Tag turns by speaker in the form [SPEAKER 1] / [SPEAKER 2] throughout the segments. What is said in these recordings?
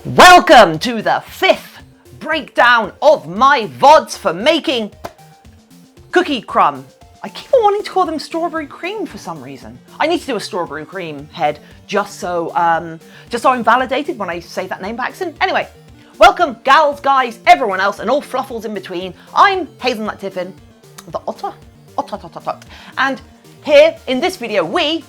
[SPEAKER 1] Welcome to the 5th breakdown of my VODs for making cookie crumb. I keep on wanting to call them strawberry cream for some reason. I need to do a strawberry cream head just so I'm validated when I say that name by accident. Anyway, welcome gals, guys, everyone else, and all fluffles in between. I'm Hayze AKA Tiffin, the otter. And here in this video we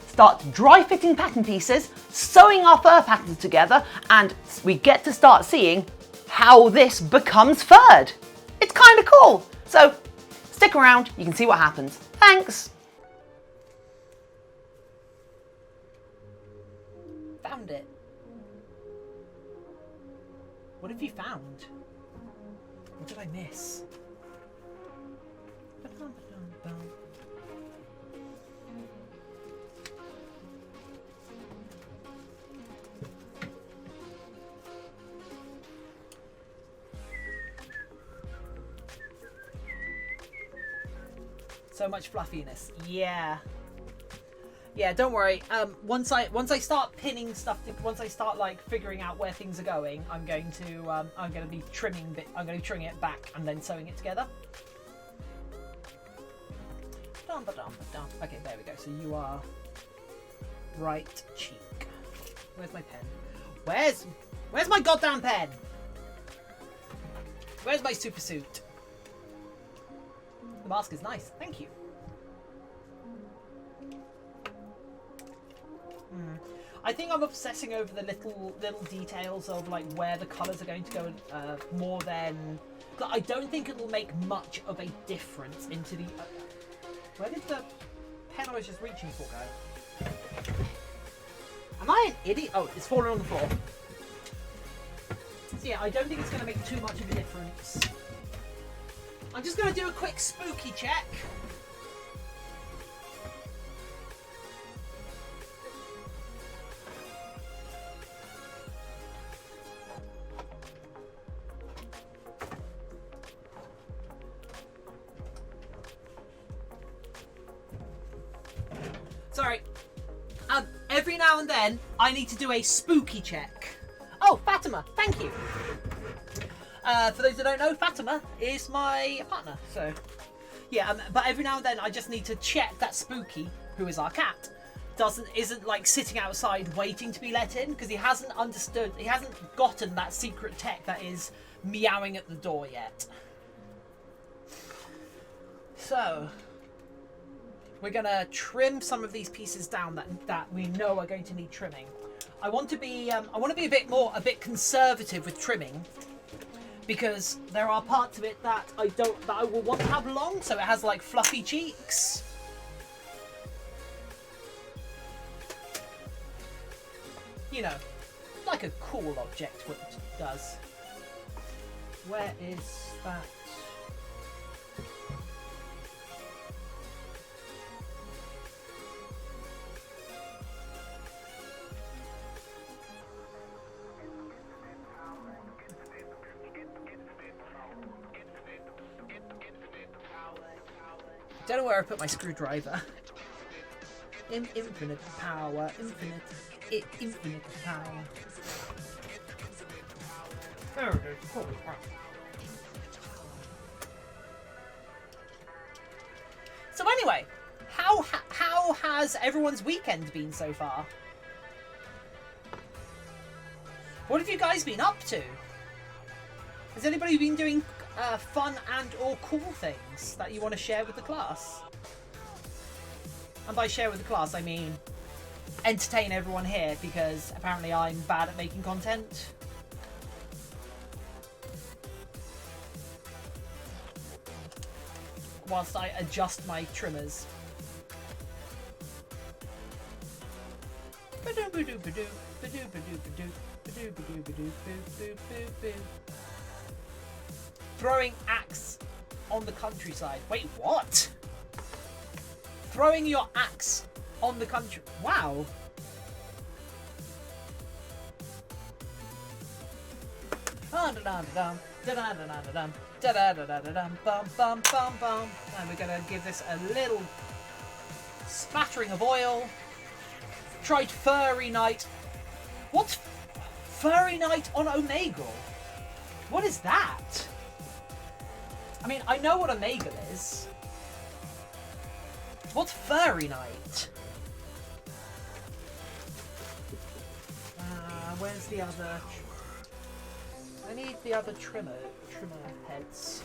[SPEAKER 1] start dry fitting pattern pieces, sewing our fur patterns together, and we get to start seeing how this becomes furred. It's kind of cool. So stick around, you can see what happens. Thanks. Found it. What have you found? What did I miss? So much fluffiness. Yeah, don't worry. Once I start pinning stuff, once I start like figuring out where things are going, I'm going to be trimming it back and then sewing it together. Okay, there we go. So you are right cheek. Where's my pen? Where's my goddamn pen? Where's my super suit? The mask is nice, thank you. I think I'm obsessing over the little details of like where the colours are going to go more than... I don't think it'll make much of a difference into the... where did the pen I was just reaching for go? Am I an idiot? Oh, it's fallen on the floor. So yeah, I don't think it's going to make too much of a difference. I'm just going to do a quick spooky check. Sorry. Every now and then, I need to do a spooky check. Oh, Fatima, thank you. For those that don't know, Fatima is my partner, so yeah. But every now and then, I just need to check that Spooky, who is our cat, isn't like sitting outside waiting to be let in because he hasn't gotten that secret tech that is meowing at the door yet. So we're gonna trim some of these pieces down that we know are going to need trimming. I want to be a bit conservative with trimming, because there are parts of it that I will want to have long, so it has like fluffy cheeks. You know, like a cool object what it does. Where is that? Don't know where I put my screwdriver. Infinite power, infinite power. There it is. Holy crap. So anyway, how has everyone's weekend been so far? What have you guys been up to? Has anybody been doing fun and or cool things that you want to share with the class? And by share with the class, I mean entertain everyone here, because apparently I'm bad at making content. Whilst I adjust my trimmers. Throwing axe on the countryside. Wait, what? Throwing your axe on the country. Wow. And we're gonna give this a little splattering of oil. Tried Furry Night. What's
[SPEAKER 2] Furry night on Omegle? What is that? I mean, I know what Omegle is. What's Furry night? Where's the other... I need the other trimmer heads.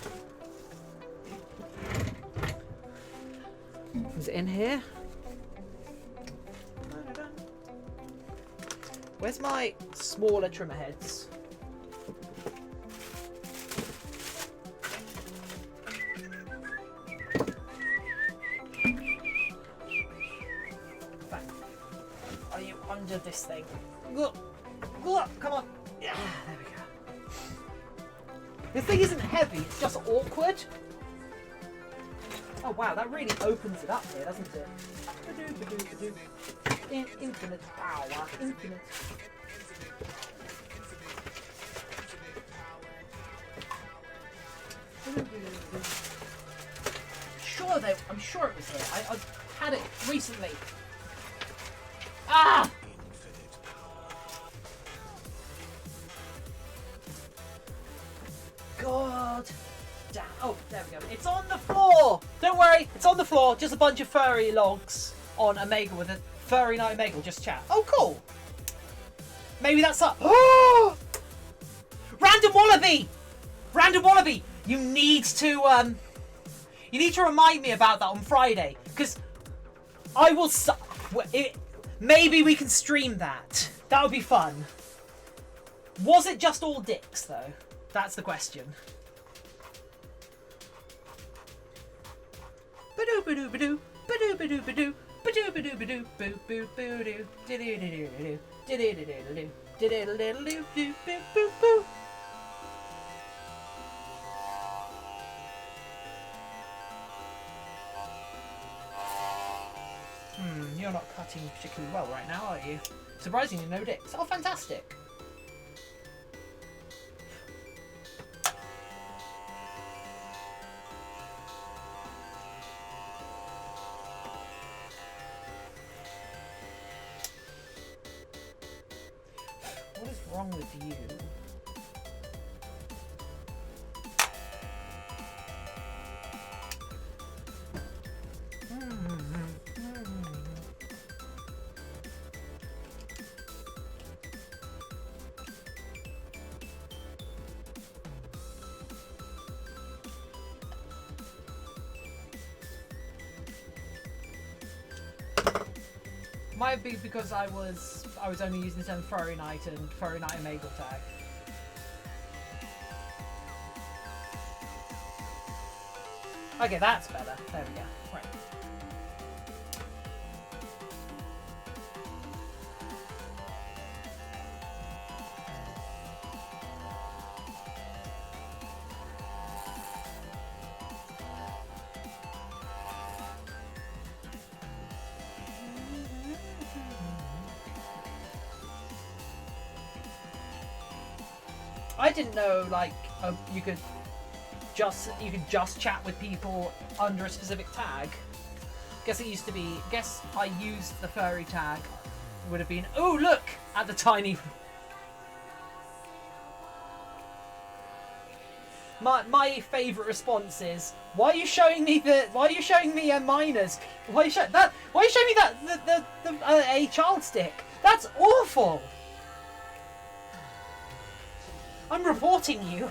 [SPEAKER 2] Is it in here? Where's my smaller trimmer heads? Are you under this thing? Look! Look! Come on! Yeah, there we go. This thing isn't heavy, it's just awkward. Oh wow, that really opens it up here, doesn't it? Infinite power, infinite. I'm sure it was here. I had it recently. Ah! God damn. Oh, there we go. It's on the floor! Don't worry, it's on the floor. Just a bunch of furry logs on Omegle with a Furry Night Omegle. Just chat. Oh, cool. Maybe that's up. Oh! Random Wallaby! Random Wallaby! You need to remind me about that on Friday. Because I will... maybe we can stream that. That would be fun. Was it just all dicks, though? That's the question. Ba-doo-ba-doo-ba-doo. Ba-doo-ba-doo-ba-doo. Ba-doo-ba-doo-ba-doo. Boo-boo-boo-doo. Diddle-diddle-diddle-doo. Diddle-diddle-diddle-doo. Diddle-diddle-doo. Boo-boo-boo. You're not cutting particularly well right now, are you? Surprisingly, no dicks. Oh, fantastic. What is wrong with you? Might be because I was only using the term Furry Night and Furry Night Omegle tag. Okay, that's better. There we go. Right. I didn't know like you could just chat with people under a specific tag. Guess it used to be. Guess I used the furry tag. Would have been. Oh look at the tiny. My favourite response is, why are you showing me minors? Why are you showing me that a child stick? That's awful. I'm reporting you.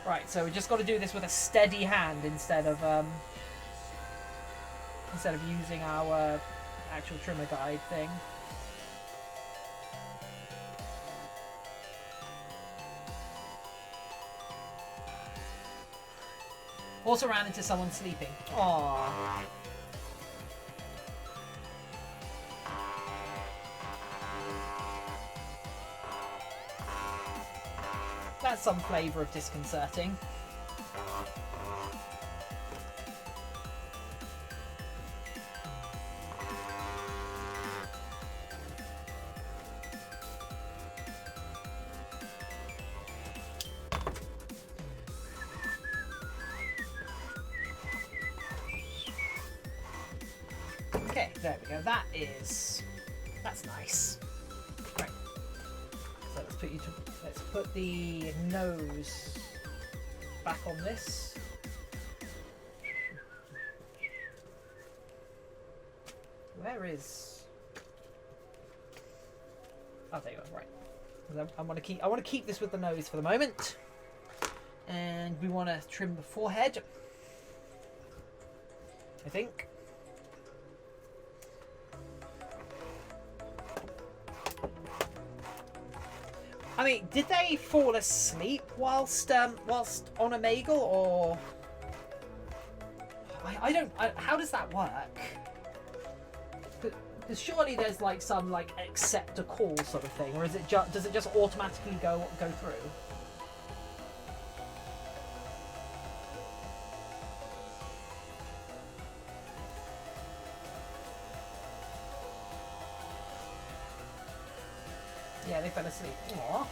[SPEAKER 2] Right, so we just got to do this with a steady hand instead of using our actual trimmer guide thing. Also ran into someone sleeping. Aww. That's some flavour of disconcerting. Okay, there we go. That's nice. Right. So let's put the nose back on this. Where is? Oh, there you are. Right. I want to keep this with the nose for the moment, and we want to trim the forehead. I think. I mean, did they fall asleep whilst on Omegle, or I don't. How does that work? Because surely there's like some like accept a call sort of thing, or is it does it just automatically go through? Yeah, they fell asleep. Aww.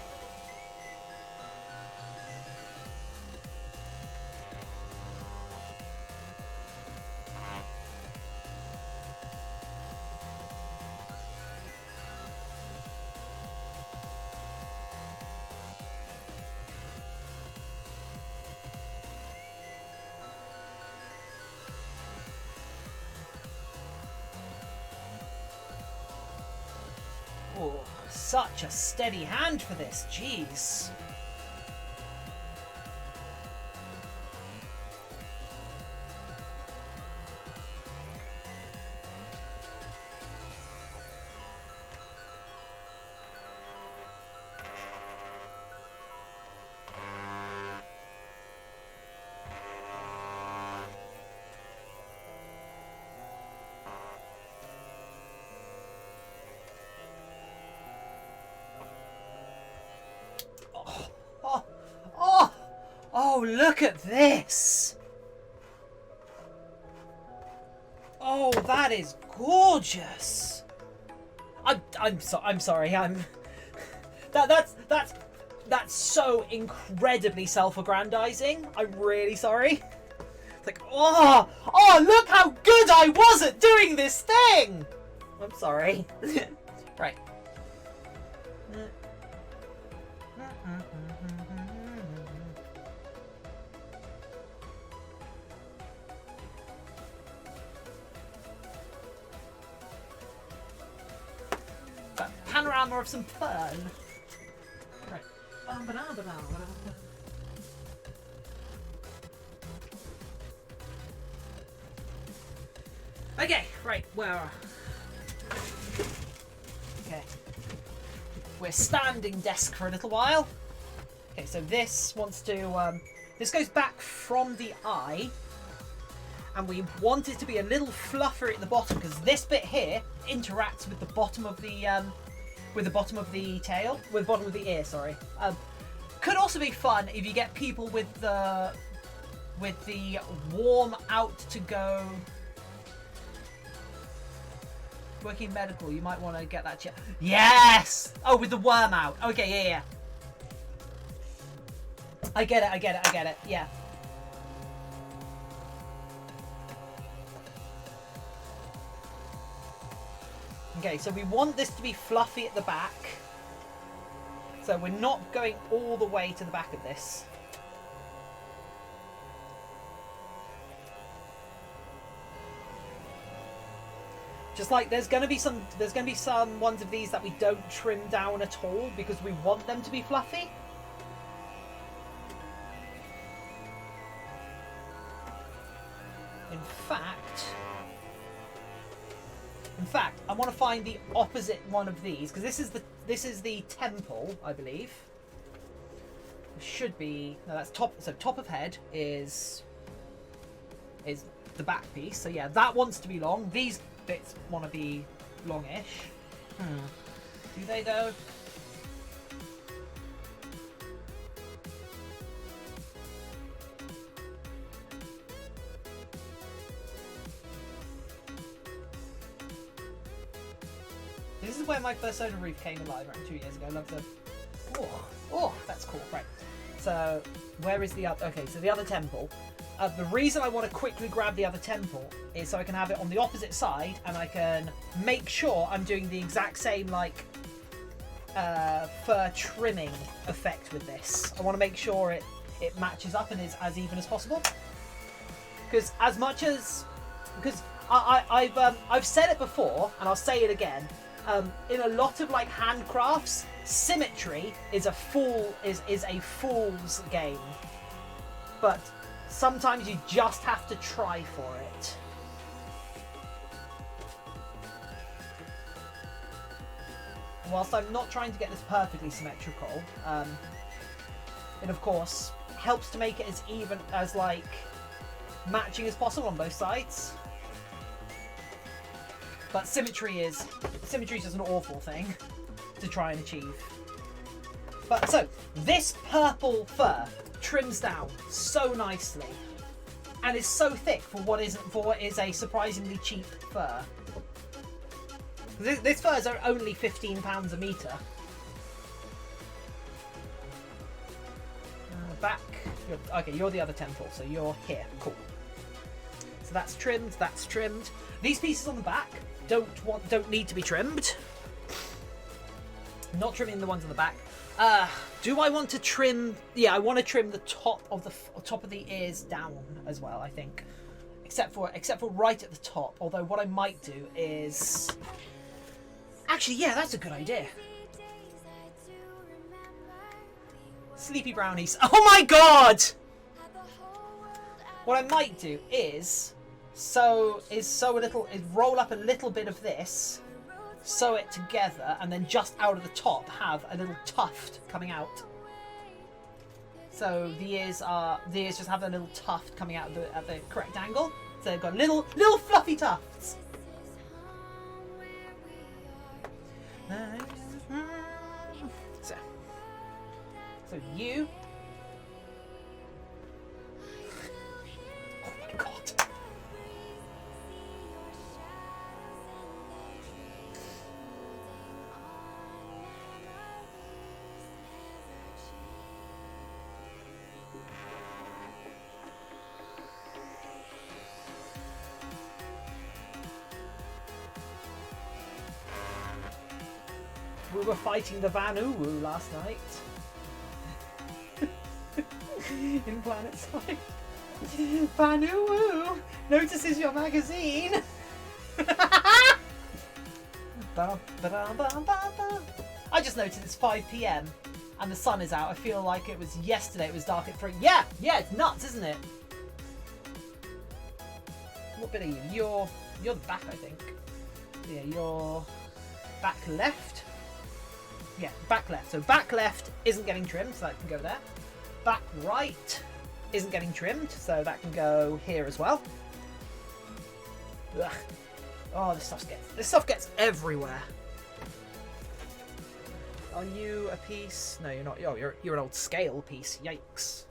[SPEAKER 2] Oh, such a steady hand for this, jeez. Oh, look at this! Oh, that is gorgeous. I'm sorry. That's so incredibly self-aggrandizing. I'm really sorry. It's like, oh, look how good I was at doing this thing. I'm sorry. Right. Panorama of some fun. Right. Okay, right, where? Okay. We're standing desk for a little while. Okay, so this wants to, this goes back from the eye. And we want it to be a little fluffier at the bottom, because this bit here interacts with the bottom of the, tail, with the bottom of the ear, sorry. Could also be fun if you get people with the warm out to go working medical. You might want to get that chair. Yes! Oh, with the worm out. Okay, yeah. I get it, yeah. Okay, so we want this to be fluffy at the back. So we're not going all the way to the back of this. Just like there's gonna be some ones of these that we don't trim down at all because we want them to be fluffy. In fact, I want to find the opposite one of these because this is the temple, I believe. It should be no, that's top. So top of head is the back piece. So yeah, that wants to be long. These bits want to be longish. Do they though? This is where my Persona Reef came alive around 2 years ago. I love the... Oh, that's cool. Right. So, where is the other... Okay, so the other temple. The reason I want to quickly grab the other temple is so I can have it on the opposite side, and I can make sure I'm doing the exact same like fur trimming effect with this. I want to make sure it matches up and is as even as possible. Because I've said it before, and I'll say it again. In a lot of like handcrafts, symmetry is a fool's game, but sometimes you just have to try for it. Whilst I'm not trying to get this perfectly symmetrical, it of course helps to make it as even as like matching as possible on both sides. But symmetry is just an awful thing to try and achieve. But so this purple fur trims down so nicely and is so thick for what is a surprisingly cheap fur. This furs are only £15 a metre. Back. You're the other temple, so you're here. Cool. So that's trimmed. That's trimmed. These pieces on the back don't need to be trimmed. Not trimming the ones on the back. Do I want to trim? Yeah, I want to trim the top of the ears down as well. I think, except for right at the top. Although what I might do is, actually, yeah, that's a good idea. Sleepy brownies. Oh my god! What I might do is roll up a little bit of this, sew it together, and then just out of the top have a little tuft coming out. So the ears just have a little tuft coming out at the correct angle. So they've got little fluffy tufts. So you. Oh my god. We were fighting the Van Uwu last night. In Planet Side. Van Uwu notices your magazine. I just noticed it's 5 PM and the sun is out. I feel like it was yesterday. It was dark at 3. Yeah, it's nuts, isn't it? What bit are you? You're the back, I think. Yeah, you're back left. Yeah, back left. So back left isn't getting trimmed, so that can go there. Back right isn't getting trimmed, so that can go here as well. Ugh. Oh, this stuff gets everywhere. Are you a piece? No, you're not. Oh, you're an old scale piece. Yikes.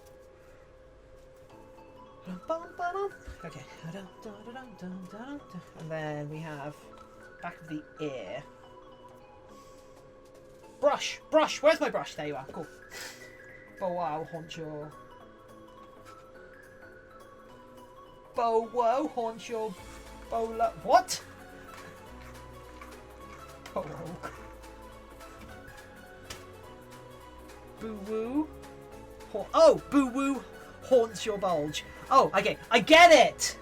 [SPEAKER 2] Okay. And then we have back of the ear. Brush! Where's my brush? There you are. Cool. Bow wow, honcho. Bow wow, honcho. Bowla. What? Bow wow. Boo woo. Oh, boo woo haunts your bulge. Oh, okay. I get it!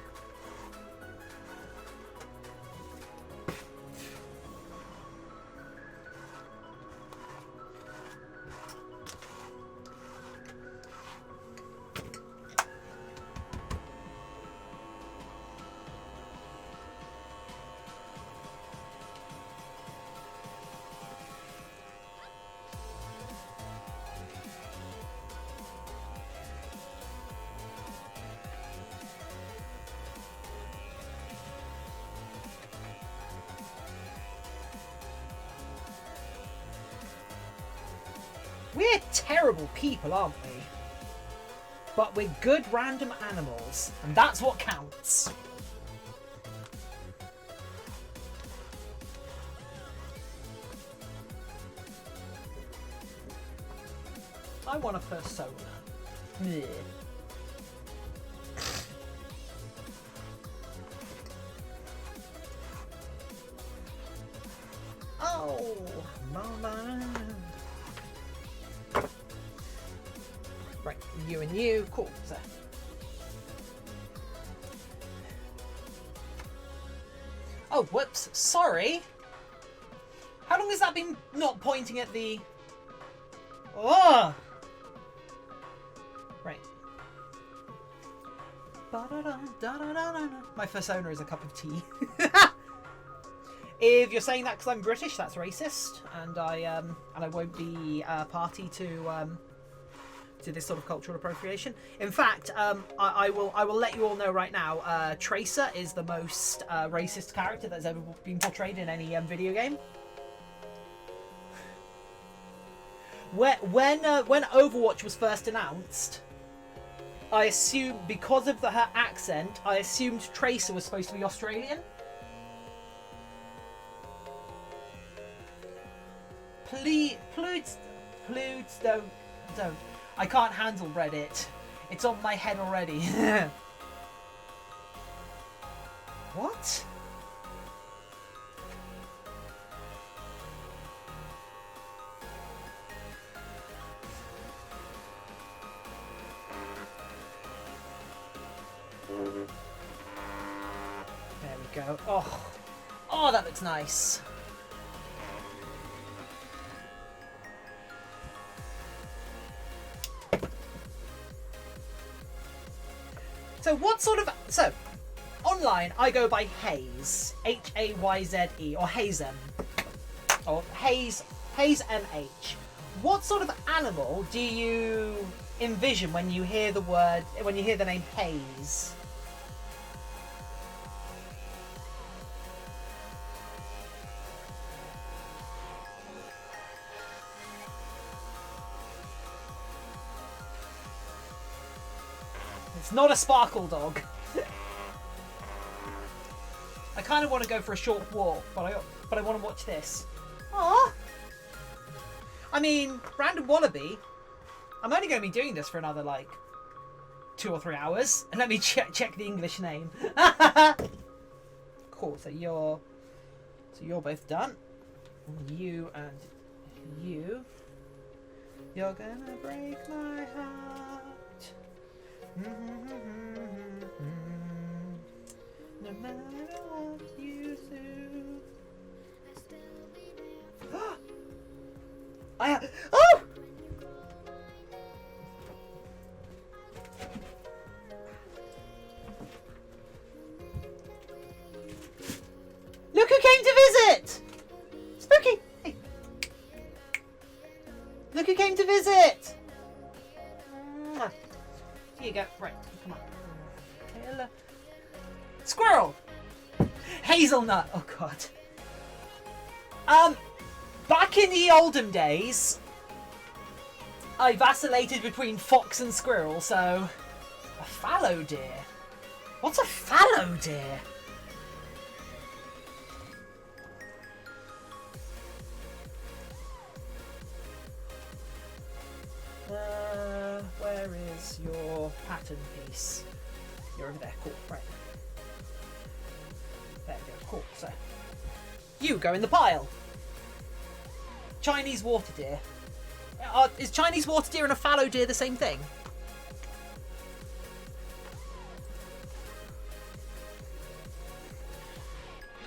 [SPEAKER 2] We're terrible people, aren't we? But we're good random animals, and that's what counts. I want a persona. Blech. Oh, mama. Right, you and you. Cool. So. Oh, whoops. Sorry. How long has that been not pointing at the... Oh! Right. My persona is a cup of tea. If you're saying that because I'm British, that's racist, and I won't be party to this sort of cultural appropriation. In fact, I will let you all know right now. Tracer is the most racist character that's ever been portrayed in any video game. When Overwatch was first announced, I assumed, because of her accent, I assumed Tracer was supposed to be Australian. Please don't. I can't handle Reddit. It's on my head already. What? There we go. Oh, that looks nice. So, online I go by Hayze, Hayze, or Hayze, or Hayze MH. What sort of animal do you envision when you hear the name Hayze? It's not a sparkle dog. I kind of want to go for a short walk, but I want to watch this. Aww. I mean, Random Wallaby. I'm only going to be doing this for another, like, 2 or 3 hours. And let me check the English name. Cool. So you're both done. You and you. You're gonna break my heart. No matter what you do. Oh! Look who came to visit! Spooky! Hey. Look who came to visit! Here you go. Right, come on. Hello. Squirrel! Hazelnut! Oh god. Back in the olden days, I vacillated between fox and squirrel, so... A fallow deer? What's a fallow deer? Where is your pattern piece? You're over there. Cool. Right. There we go. Cool. So, you go in the pile. Chinese water deer. Is Chinese water deer and a fallow deer the same thing?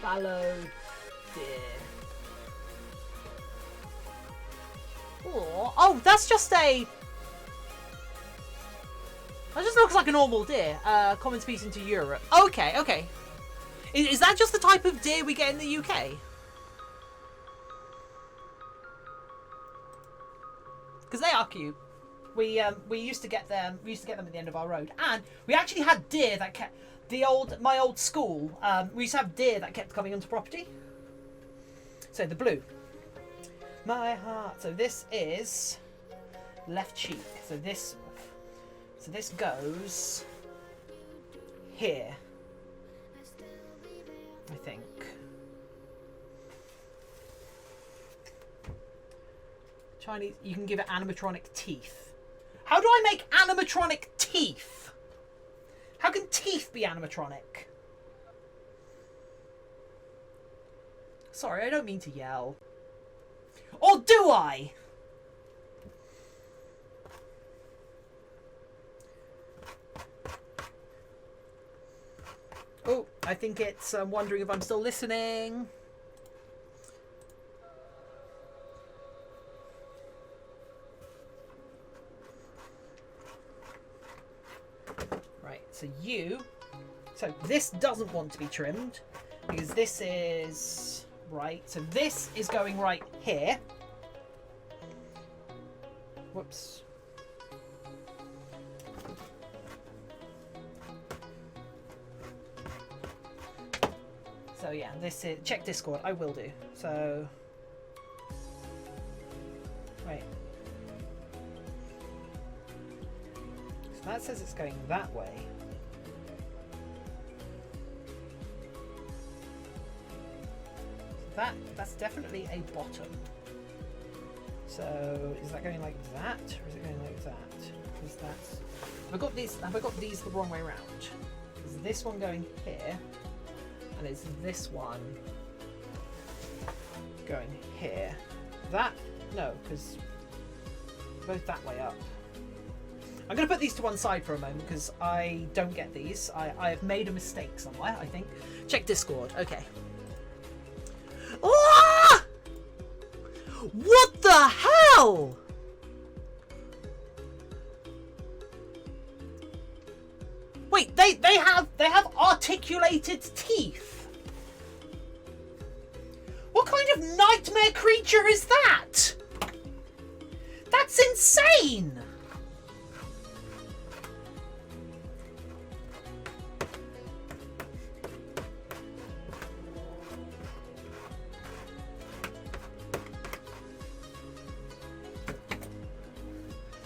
[SPEAKER 2] Fallow deer. Oh, that's just a... That just looks like a normal deer. Common species into Europe. Okay, okay. Is that just the type of deer we get in the UK? Because they are cute. We used to get them. We used to get them at the end of our road, and we actually had deer that kept my old school. We used to have deer that kept coming onto property. So the blue. My heart. So this is left cheek. So this goes here, I think. Chinese, you can give it animatronic teeth. How do I make animatronic teeth? How can teeth be animatronic? Sorry, I don't mean to yell. do I? Oh, I think it's wondering if I'm still listening. Right, so this doesn't want to be trimmed because this is right. So this is going right here. Whoops. So yeah, this is, check Discord, I will do. So, wait. So that says it's going that way. So that's definitely a bottom. So is that going like that, or is it going like that? Because that's, have I got these the wrong way around? Is this one going here? And is this one going here? That, no, because both that way up. I'm going to put these to one side for a moment because I don't get these. I have made a mistake somewhere, I think. Check Discord. Okay. Ah! What the hell? Wait, they have articulated teeth. What kind of nightmare creature is that? That's insane.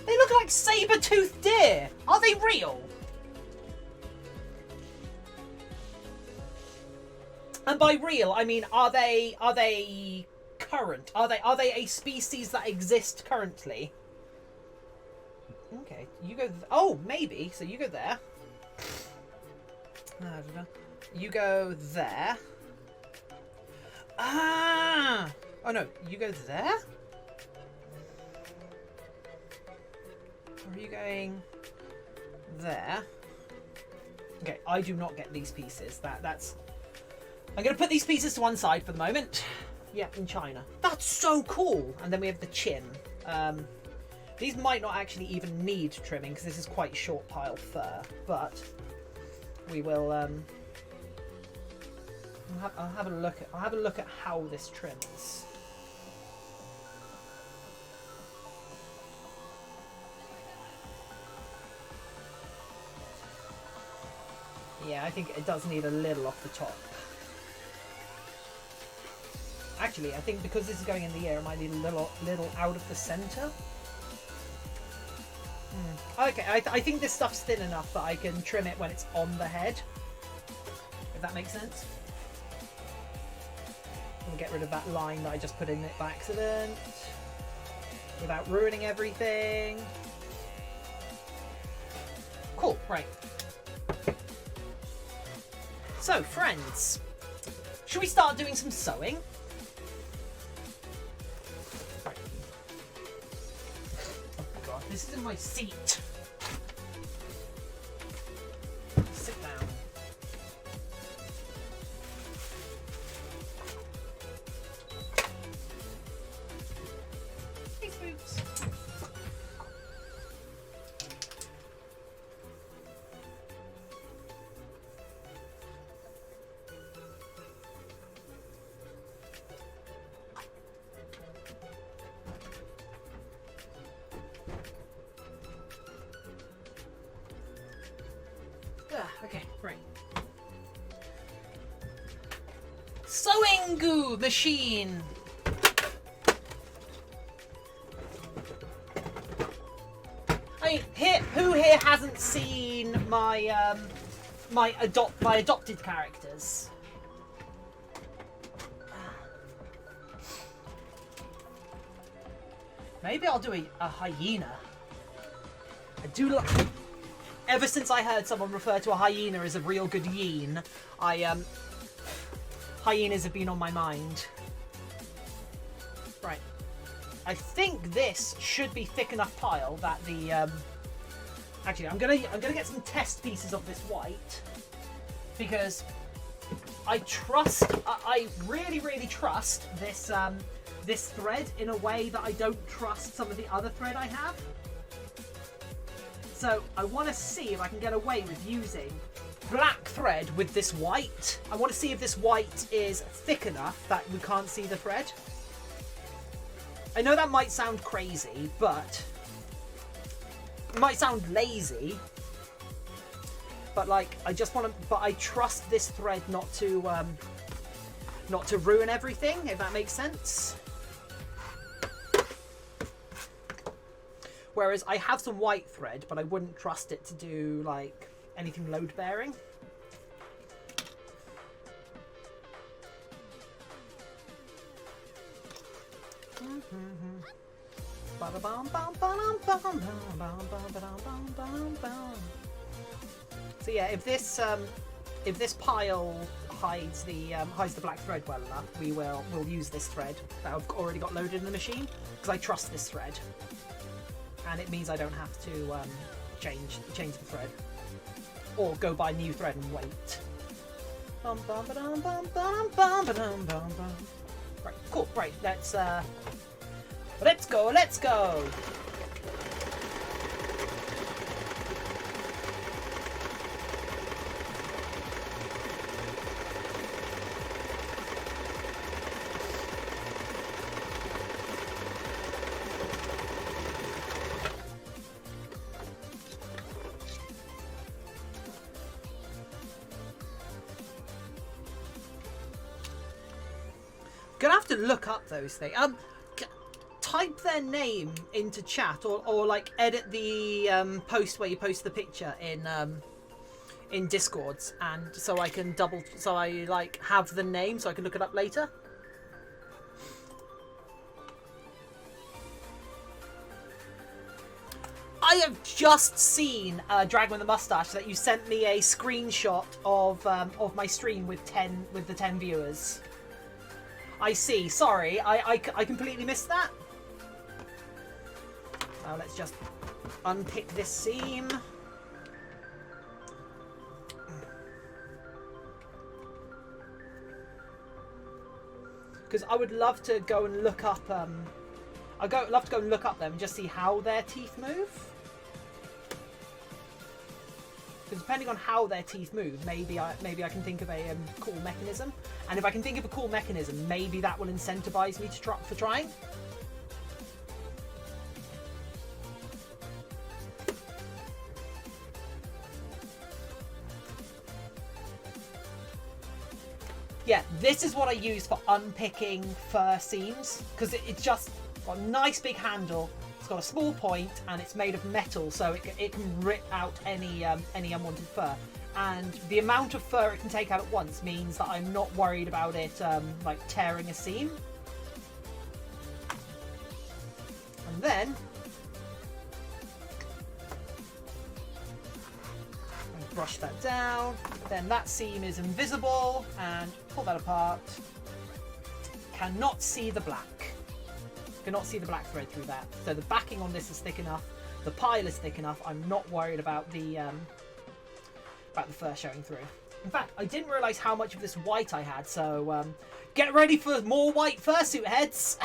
[SPEAKER 2] They look like saber-toothed deer. Are they real? And by real, I mean, are they current? Are they a species that exist currently? Okay, you go. Oh, maybe. So you go there. You go there. Ah! Oh no, you go there. Or are you going there? Okay, I do not get these pieces. That's. I'm going to put these pieces to one side for the moment. Yeah, in China. That's so cool. And then we have the chin. These might not actually even need trimming because this is quite short pile fur. But we will. I'll have a look at how this trims. Yeah, I think it does need a little off the top. Actually, I think because this is going in the air, it might need a little out of the center. Okay, I think this stuff's thin enough that I can trim it when it's on the head. If that makes sense. We'll get rid of that line that I just put in it by accident. Without ruining everything. Cool, right. So, friends. Should we start doing some sewing? This is in my seat. Sit down. Hey, Spooks. Okay, right. Sewing goo machine. I mean, who here hasn't seen my my adopted characters? Maybe I'll do a hyena. I do like. Ever since I heard someone refer to a hyena as a real good yeen, hyenas have been on my mind. Right. I think this should be thick enough pile that the actually I'm gonna get some test pieces of this white because I really trust this this thread in a way that I don't trust some of the other thread I have. So I want to see if I can get away with using black thread with this white. I want to see if this white is thick enough that we can't see the thread. I know that might sound crazy, but it might sound lazy, but like I just want to. But I trust this thread not to ruin everything. If that makes sense. Whereas I have some white thread, but I wouldn't trust it to do like anything load bearing. So yeah, if this pile hides the black thread well enough, we'll use this thread that I've already got loaded in the machine because I trust this thread, and it means I don't have to change the thread or go buy new thread and wait. Right, cool. Right, let's go. Gonna have to look up those things. Type their name into chat, or like edit the post where you post the picture in Discords, and so I can like have the name so I can look it up later. I have just seen Dragon with the Mustache that you sent me a screenshot of my stream with the 10 viewers. I see. Sorry, I completely missed that. Let's just unpick this seam. Because I would love to go and look up. I'd love to go and look up them and just see how their teeth move. Because depending on how their teeth move, maybe I can think of a cool mechanism. And if I can think of a cool mechanism, maybe that will incentivize me for trying. Yeah, this is what I use for unpicking fur seams, because it's just got a nice big handle. It's got a small point and it's made of metal, so it can rip out any unwanted fur. And the amount of fur it can take out at once means that I'm not worried about it like tearing a seam. And then I brush that down. Then that seam is invisible, and pull that apart. Cannot see the black. Cannot see the black thread through that. So the backing on this is thick enough. The pile is thick enough. I'm not worried about the fur showing through. In fact, I didn't realise how much of this white I had. So get ready for more white fursuit heads.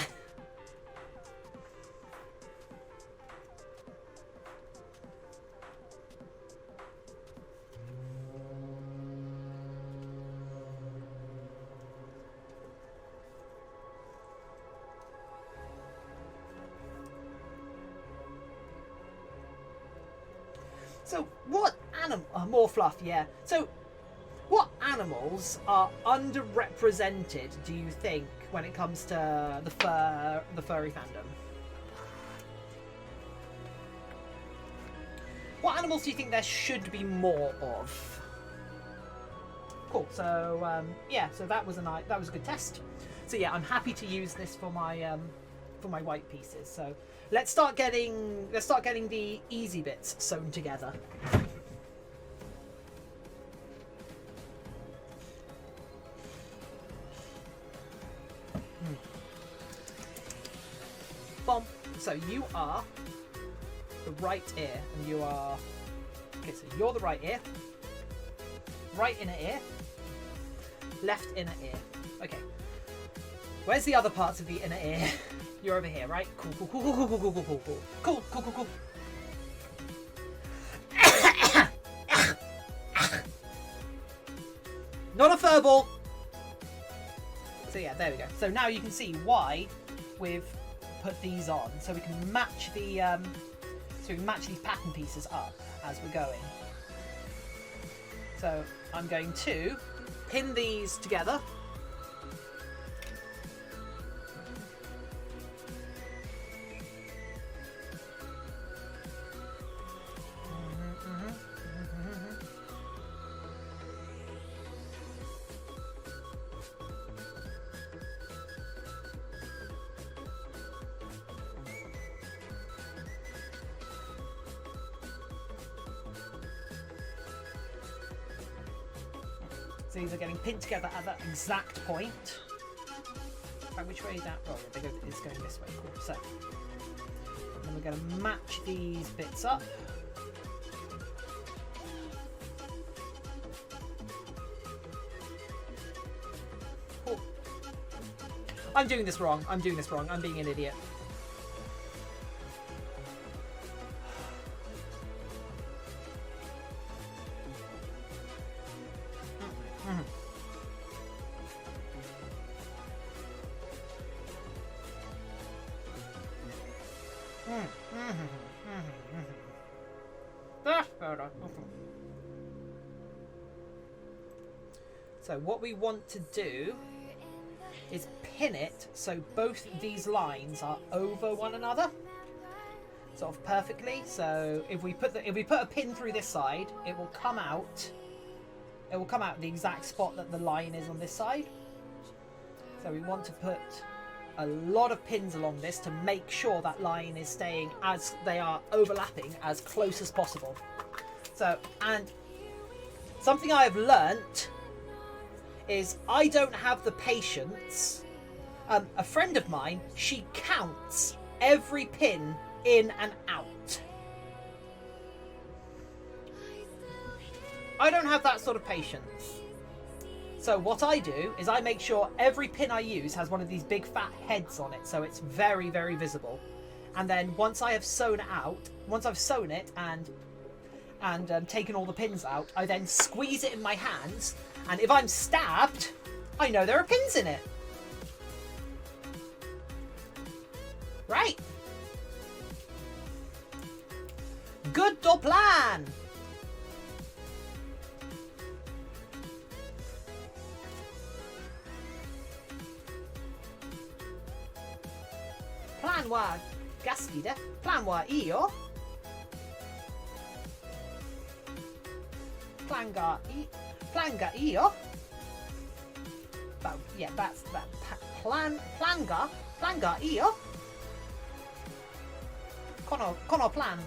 [SPEAKER 2] So what more fluff, yeah. So what animals are underrepresented, do you think, when it comes to the furry fandom? What animals do you think there should be more of? Cool. So yeah, so that was a good test. So yeah, I'm happy to use this for my white pieces. So let's start getting the easy bits sewn together. bump. So you are the right ear, and you are... Okay, so you're the right ear. Right inner ear. Left inner ear. Okay. Where's the other parts of the inner ear? You're over here, right? Cool, cool, cool, cool, cool, cool, cool, cool, cool. Cool, cool, cool, cool. Not a furball! So yeah, there we go. So now you can see why we've put these on. So we can match the match these pattern pieces up as we're going. So I'm going to pin these together. So these are getting pinned together at that exact point. And which way is that? Oh, yeah, it's going this way. Cool. So, then we're going to match these bits up. Cool. I'm doing this wrong. I'm doing this wrong. I'm being an idiot. So what we want to do is pin it so both these lines are over one another, sort of perfectly. So if we put a pin through this side, it will come out. It will come out the exact spot that the line is on this side. So we want to put a lot of pins along this to make sure that line is staying as they are overlapping as close as possible. So, and something I have learnt is I don't have the patience. A friend of mine, she counts every pin in and out. I don't have that sort of patience. So what I do is I make sure every pin I use has one of these big fat heads on it, so it's very, very visible. And then once I have sewn it out, once I've sewn it and taken all the pins out, I then squeeze it in my hands, and if I'm stabbed, I know there are pins in it. Right. Good plan. Plan var gasside. Plan var io. Planga io. But yeah, that's that. Planga io. Kono plan.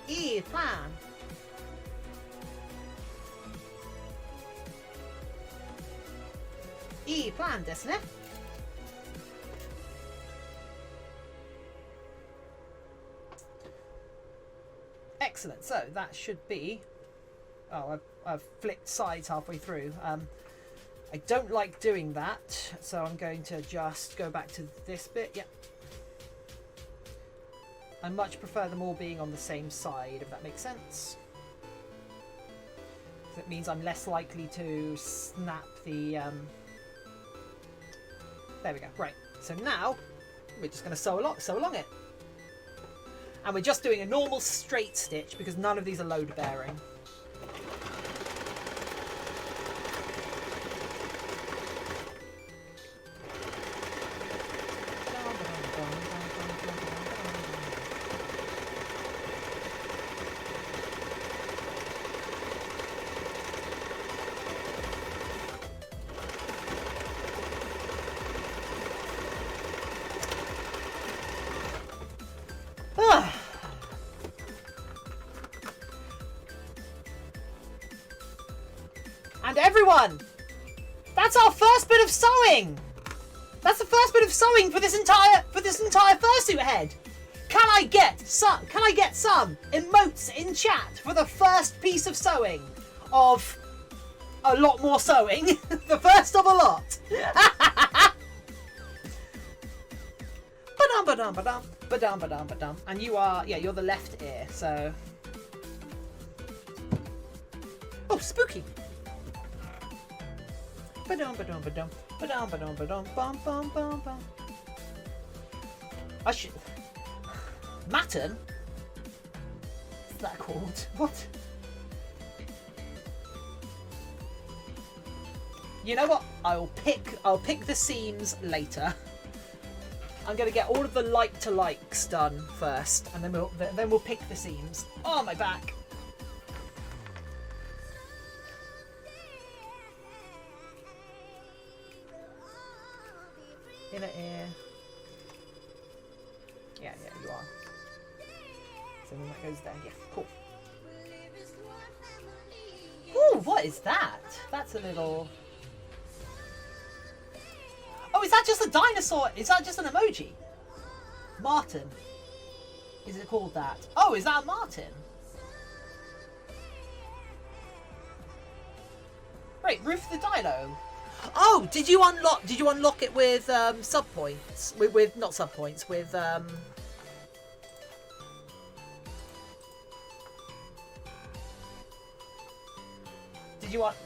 [SPEAKER 2] I plan. I plan ですね。Excellent. So that should be. Oh, I've flipped sides halfway through. I don't like doing that, so I'm going to just go back to this bit. Yep. I much prefer them all being on the same side, if that makes sense. That means I'm less likely to snap the... There we go. Right. So now we're just going to sew along it. And we're just doing a normal straight stitch because none of these are load bearing. And everyone, that's our first bit of sewing. That's the first bit of sewing for this entire fursuit head. Can I get some emotes in chat for the first piece of sewing of a lot more sewing? The first of a lot. Ba-dum, ba-dum, ba-dum, ba-dum, ba-dum, ba-dum. And you are, yeah, you're the left ear, so... Oh, spooky. Ba-dum, ba-dum, ba-dum, ba-dum, ba-dum, ba-dum, bum, bum, bum, bum. I should... Matten? What's that called? What? You know what? I'll pick the seams later. I'm gonna get all of the like-to-likes done first, and then we'll pick the seams. Oh, my back. Inner ear. Yeah, you are. So then that goes there. Yeah, cool. Ooh, what is that? That's a little... Oh, is that just a dinosaur? Is that just an emoji? Martin. Is it called that? Oh, is that a Martin? Wait, Roof the Dino. Oh, did you unlock it with sub points? With not sub points, with Did you want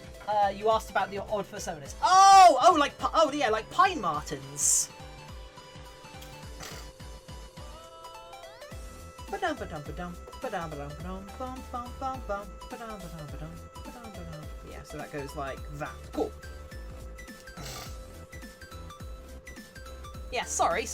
[SPEAKER 2] you asked about the odd personas. Oh yeah, like Pine Martins. Ba-dum ba-dum ba-dum ba-dum ba-dum ba-dum bum bum bum bum ba-dum ba-dum ba-dum ba-dum ba-dum. Yeah, so that goes like that. Cool. Yeah, sorry.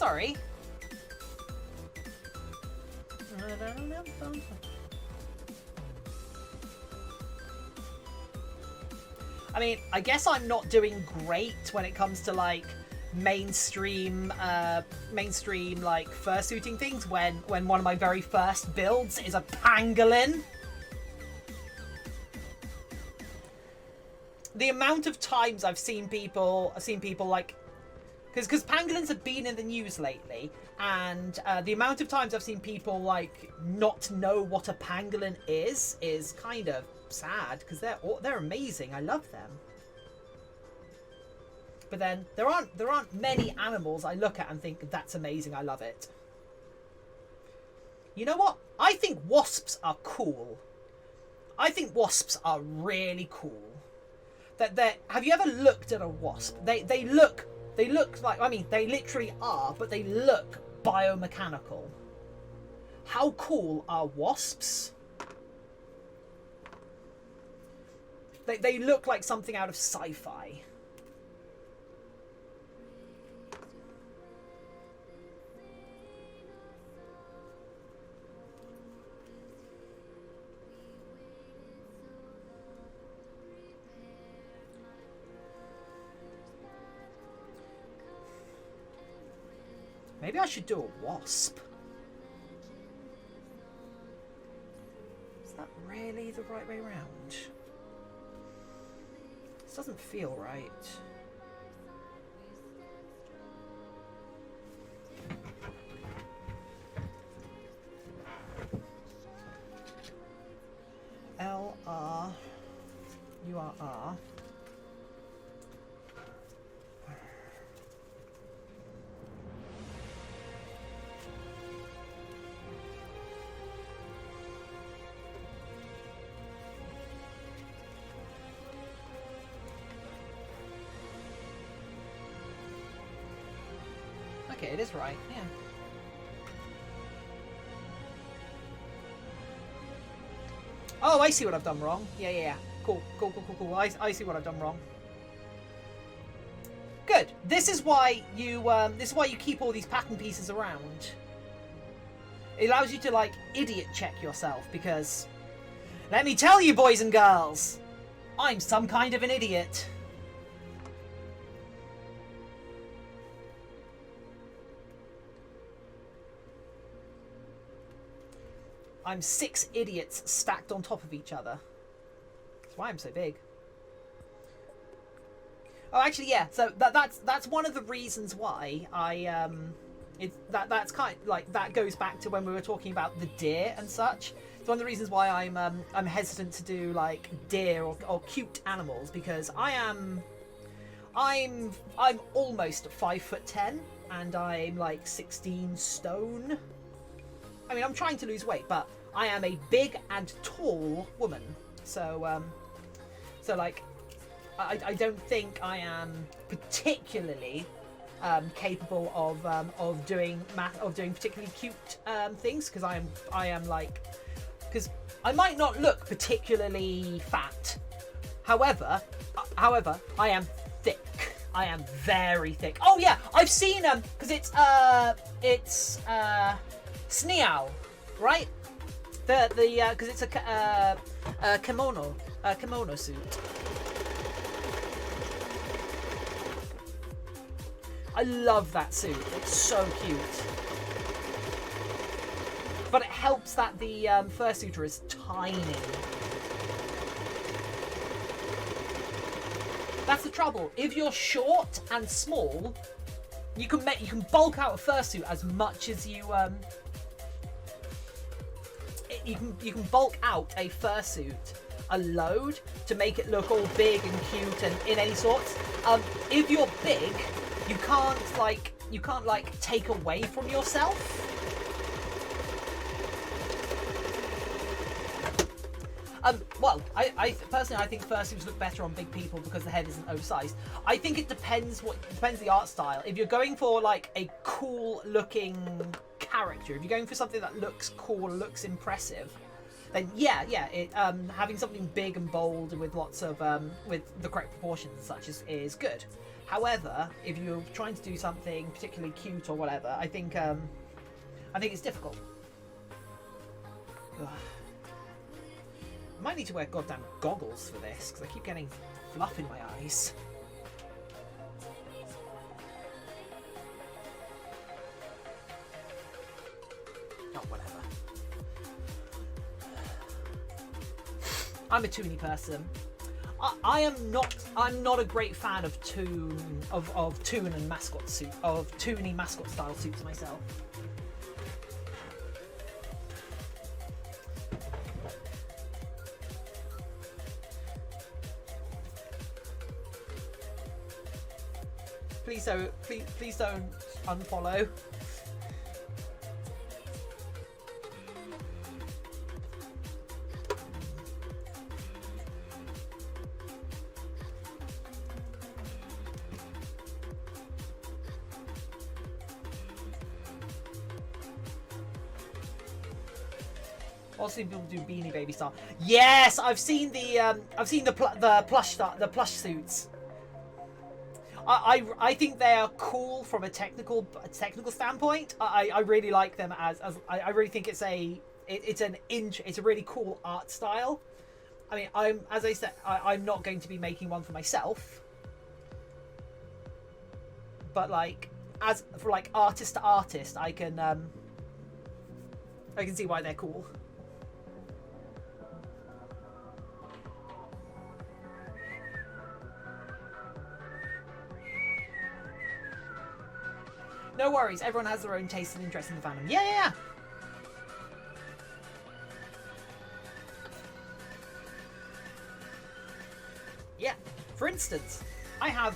[SPEAKER 2] I mean, I guess I'm not doing great when it comes to like mainstream like fursuiting things when one of my very first builds is a pangolin. The amount of times I've seen people like, because pangolins have been in the news lately, and the amount of times I've seen people like not know what a pangolin is kind of sad, because they're amazing. I love them. But then there aren't many animals I look at and think that's amazing. I love it. You know what? I think wasps are cool. I think wasps are really cool. Have you ever looked at a wasp? They look like, I mean, they literally are, but they look biomechanical. How cool are wasps? They look like something out of sci-fi. Maybe I should do a wasp. Is that really the right way round? This doesn't feel right. L-R U-R-R. Okay, it is right, yeah. Oh, I see what I've done wrong. Yeah. Cool. I see what I've done wrong. Good. This is why you keep all these pattern pieces around. It allows you to like idiot check yourself, because let me tell you, boys and girls, I'm some kind of an idiot. I'm 6 idiots stacked on top of each other. That's why I'm so big. Oh, actually, yeah. So that's one of the reasons why I that's kind of, like, that goes back to when we were talking about the deer and such. It's one of the reasons why I'm hesitant to do like deer or cute animals, because I'm almost 5'10" and I'm like 16 stone. I mean, I'm trying to lose weight, but I am a big and tall woman. So like, I don't think I am particularly capable of doing particularly cute things, because I am like, because I might not look particularly fat. However, I am thick. I am very thick. Oh yeah, I've seen because it's Sneow, right? The because it's a kimono suit. I love that suit. It's so cute. But it helps that the fursuiter is tiny. That's the trouble. If you're short and small, you can bulk out a fursuit as much as you can bulk out a fursuit a load to make it look all big and cute and in any sorts. If you're big, you can't like take away from yourself. Well, I personally, I think fursuits look better on big people because the head isn't oversized. I think it depends the art style. If you're going for like a cool looking character, if you're going for something that looks cool, looks impressive, then yeah, having something big and bold with lots of with the correct proportions and such is good. However, if you're trying to do something particularly cute or whatever, I think it's difficult. Ugh. I might need to wear goddamn goggles for this, because I keep getting fluff in my eyes. Oh, whatever. I'm a toony person. I'm not a great fan of toon and mascot suit, of toony mascot style suits myself. Please don't unfollow. Also, people do Beanie Baby style. Yes, I've seen the plush suits. I think they are cool from a technical standpoint. I really like them as I really think it's a really cool art style. I mean, as I said, I'm not going to be making one for myself, but like for like artist to artist, I can see why they're cool. No worries, everyone has their own taste and interest in the fandom. Yeah! Yeah, for instance, I have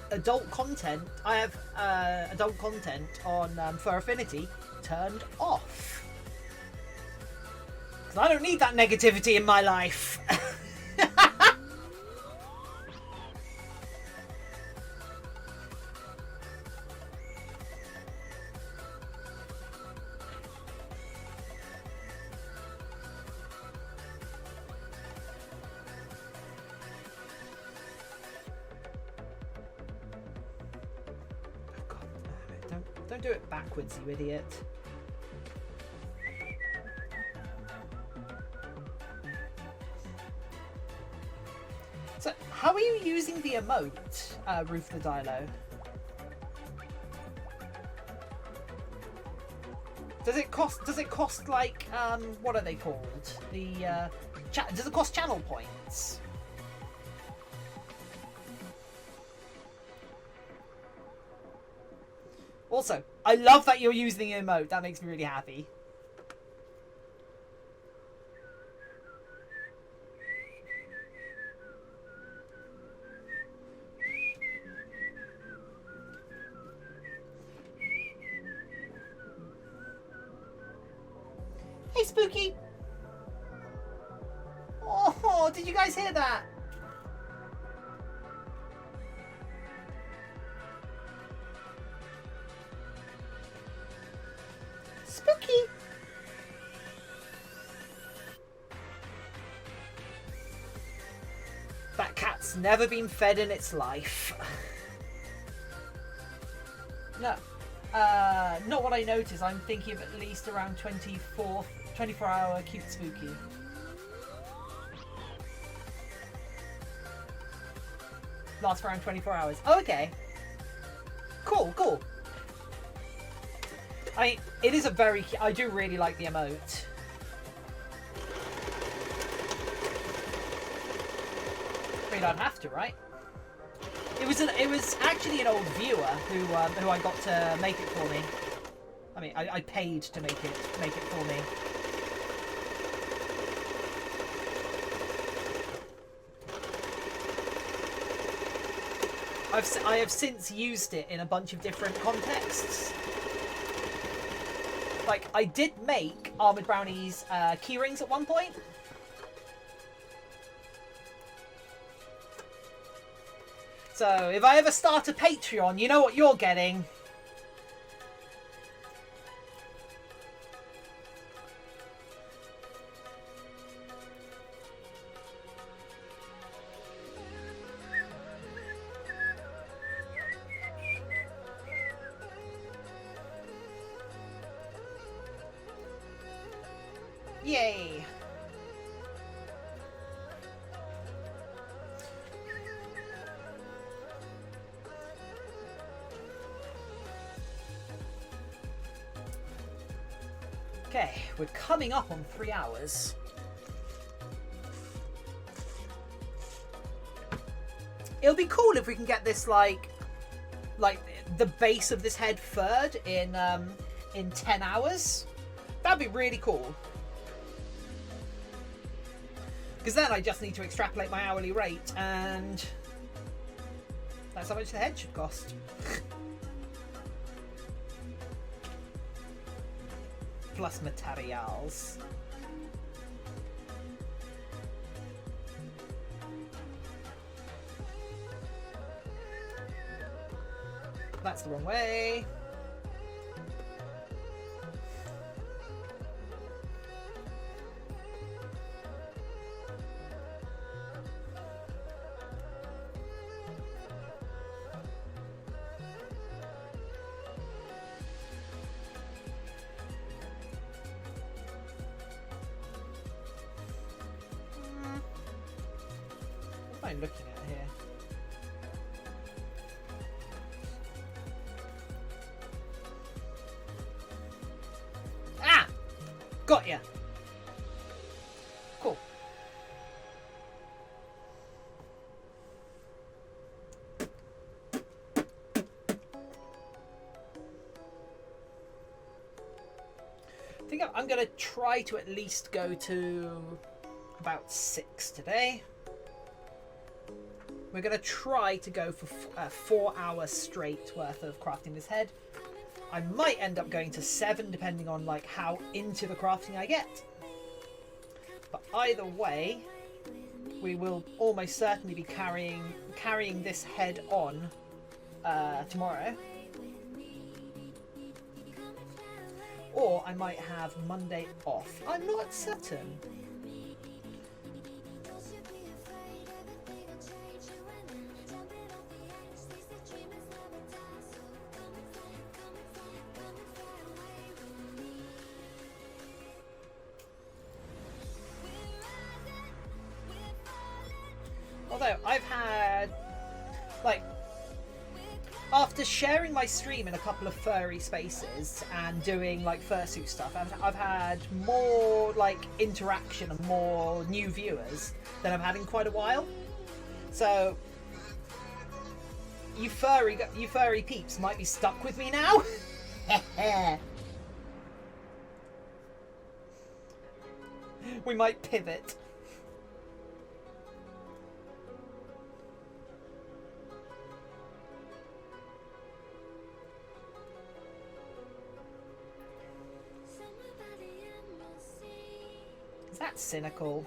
[SPEAKER 2] adult content. I have adult content on Fur Affinity turned off. Because I don't need that negativity in my life. Don't do it backwards, you idiot. So, how are you using the emote, Roof the Dilo? Does it cost like, what are they called? Does it cost channel points? Also, I love that you're using the emote. That makes me really happy. Hey, Spooky! Oh, did you guys hear that? Spooky! That cat's never been fed in its life. No. Not what I noticed. I'm thinking of at least around 24-hour cute Spooky. Lasts for around 24 hours. Oh, okay. Cool, cool. It is a very... I do really like the emote. I mean, I'd have to, right? It was actually an old viewer who I got to make it for me. I mean, I paid to make it for me. I have since used it in a bunch of different contexts. Like, I did make Armoured Brownie's keyrings at one point. So, if I ever start a Patreon, you know what you're getting. Yay! Okay, we're coming up on 3 hours. It'll be cool if we can get this like the base of this head furred in 10 hours. That'd be really cool. Because then I just need to extrapolate my hourly rate, and that's how much the head should cost. Plus materials. That's the wrong way. What am I looking at here? Ah! Got ya! Cool. I think I'm going to try to at least go to about 6 today. We're going to try to go for 4 hours straight worth of crafting this head. I might end up going to 7 depending on like how into the crafting I get. But either way, we will almost certainly be carrying this head on tomorrow. Or I might have Monday off. I'm not certain. Although I've had, like, after sharing my stream in a couple of furry spaces and doing like fursuit stuff, I've had more like interaction and more new viewers than I've had in quite a while. So you furry peeps might be stuck with me now. We might pivot. Is that cynical?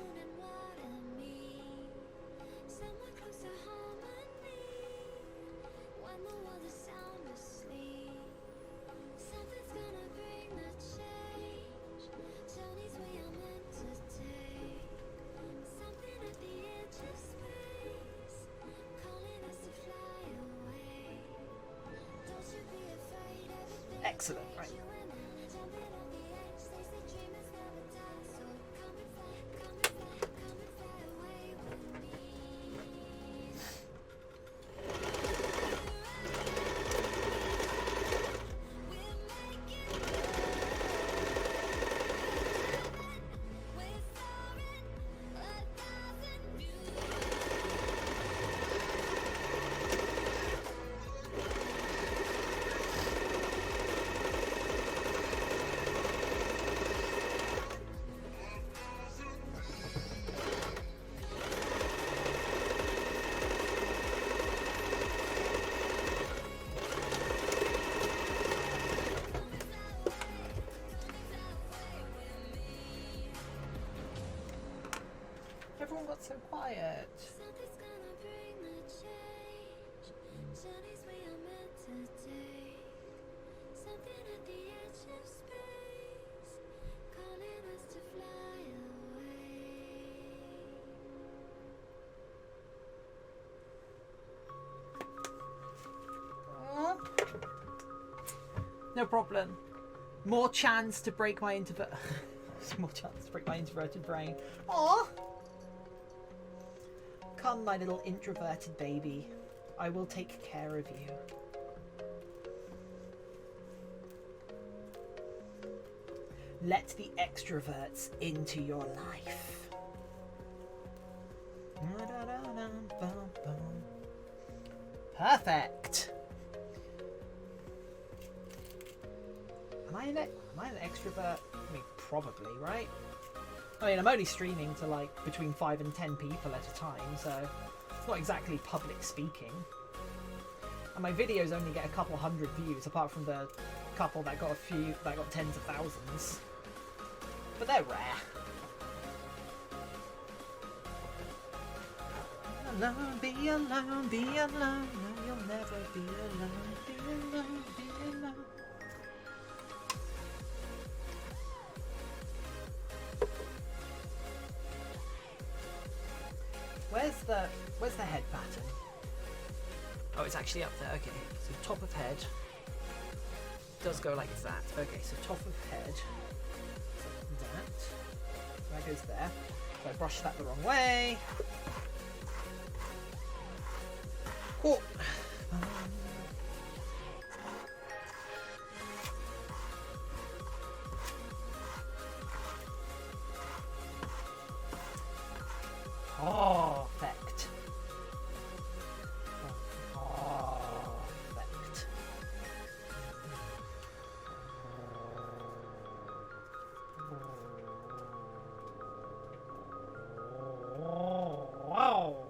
[SPEAKER 2] Excellent, right. Everyone got so quiet. No problem. More chance to break my more chance to break my introverted brain. Aww. Come, my little introverted baby. I will take care of you. Let the extroverts into your life. Perfect. Am I an extrovert? I mean, probably, right? I mean, I'm only streaming to like between 5 and 10 people at a time, so it's not exactly public speaking. And my videos only get a couple hundred views, apart from the couple that got tens of thousands. But they're rare. Alone, be alone, be alone. No, you'll never be alone. Be alone, be alone. Where's the head pattern? Oh, it's actually up there. Okay, so top of head does go like that. Okay, so top of head, that goes there. So I brushed that the wrong way. Cool. Oh, perfect. Oh, perfect. Wow,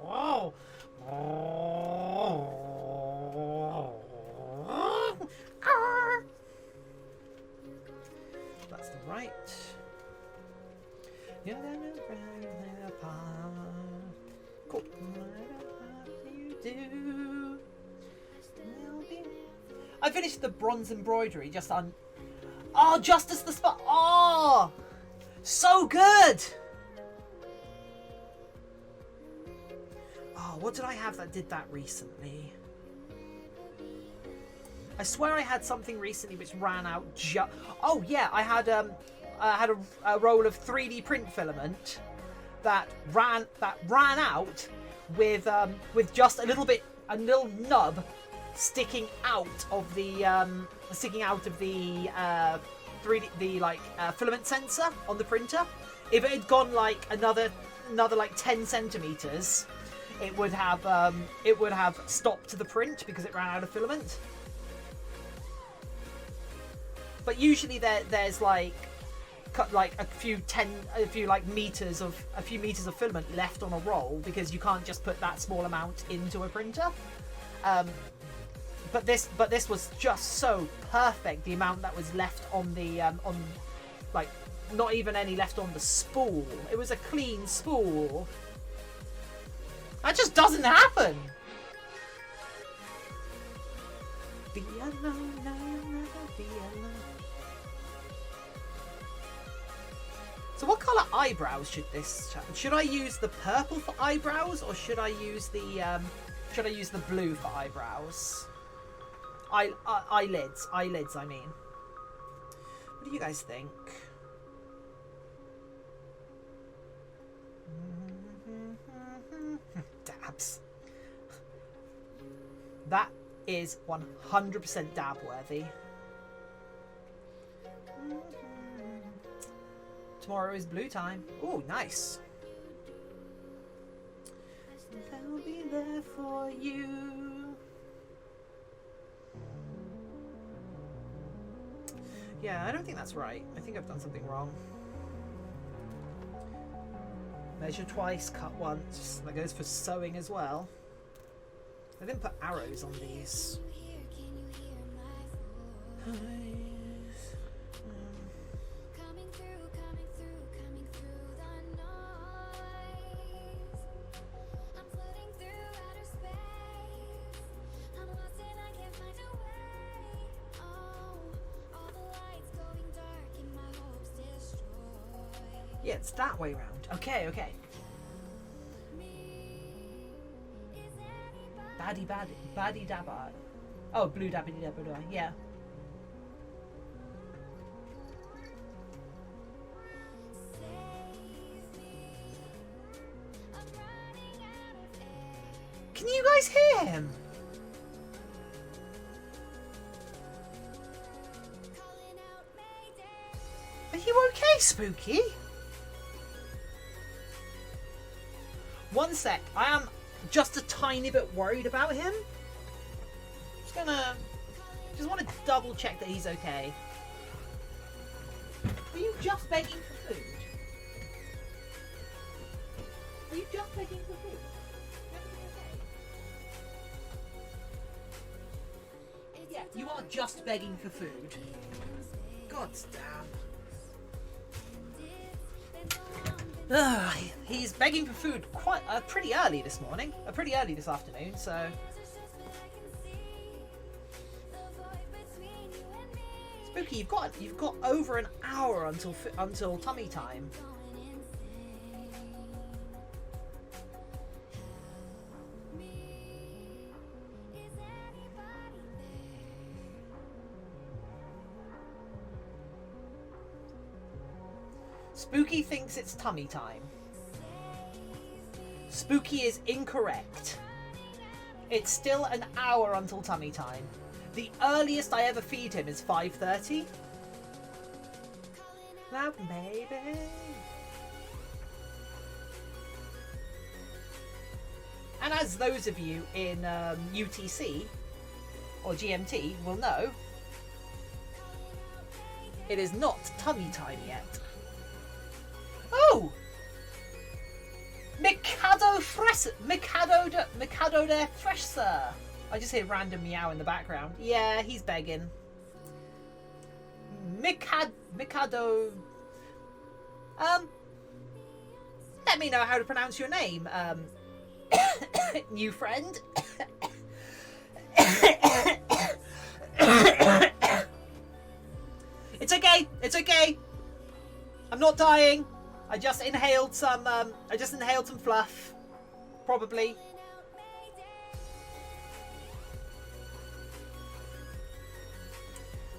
[SPEAKER 2] that's the right. Cool. I finished the bronze embroidery just on. Oh, just as the spot. Oh, so good. Oh, what did I have that did that recently? I swear I had something recently which ran out. Oh yeah, I had a roll of 3D print filament that ran out with just a little nub sticking out of the 3D filament sensor on the printer. If it had gone like another like 10 centimeters, it would have stopped the print because it ran out of filament. But usually there's like a few meters of filament left on a roll because you can't just put that small amount into a printer. But this was just so perfect. The amount that was left on the like not even any left on the spool. It was a clean spool. That just doesn't happen. Be alone, no, never be alone. So what colour eyebrows should this? Should I use the purple for eyebrows, or should I use the blue for eyebrows? Eyelids. I mean. What do you guys think? Dabs. That is 100% dab worthy. Tomorrow is blue time. Ooh, nice. They'll be there for you. Yeah, I don't think that's right. I think I've done something wrong. Measure twice, cut once. That goes for sewing as well. I didn't put arrows on these. Yeah, it's that way round. Okay. Baddie dabba. Oh, blue dabby dabba. Yeah. Can you guys hear him? Are you okay, Spooky? One sec, I am just a tiny bit worried about him. Just want to double check that he's okay. Are you just begging for food? Are you just begging for food? Everything okay? Yeah, you are just begging for food. God damn. He's begging for food quite pretty early this morning, pretty early this afternoon. So, Spooky, you've got over an hour until tummy time. Spooky thinks it's tummy time. Spooky is incorrect. It's still an hour until tummy time. The earliest I ever feed him is 5:30. Now, baby. And as those of you in UTC or GMT will know, it is not tummy time yet. Oh! Mikado de Fresher. I just hear random meow in the background. Yeah, he's begging. Mikado. Let me know how to pronounce your name, new friend. It's okay. It's okay. I'm not dying. I just inhaled some fluff. Probably.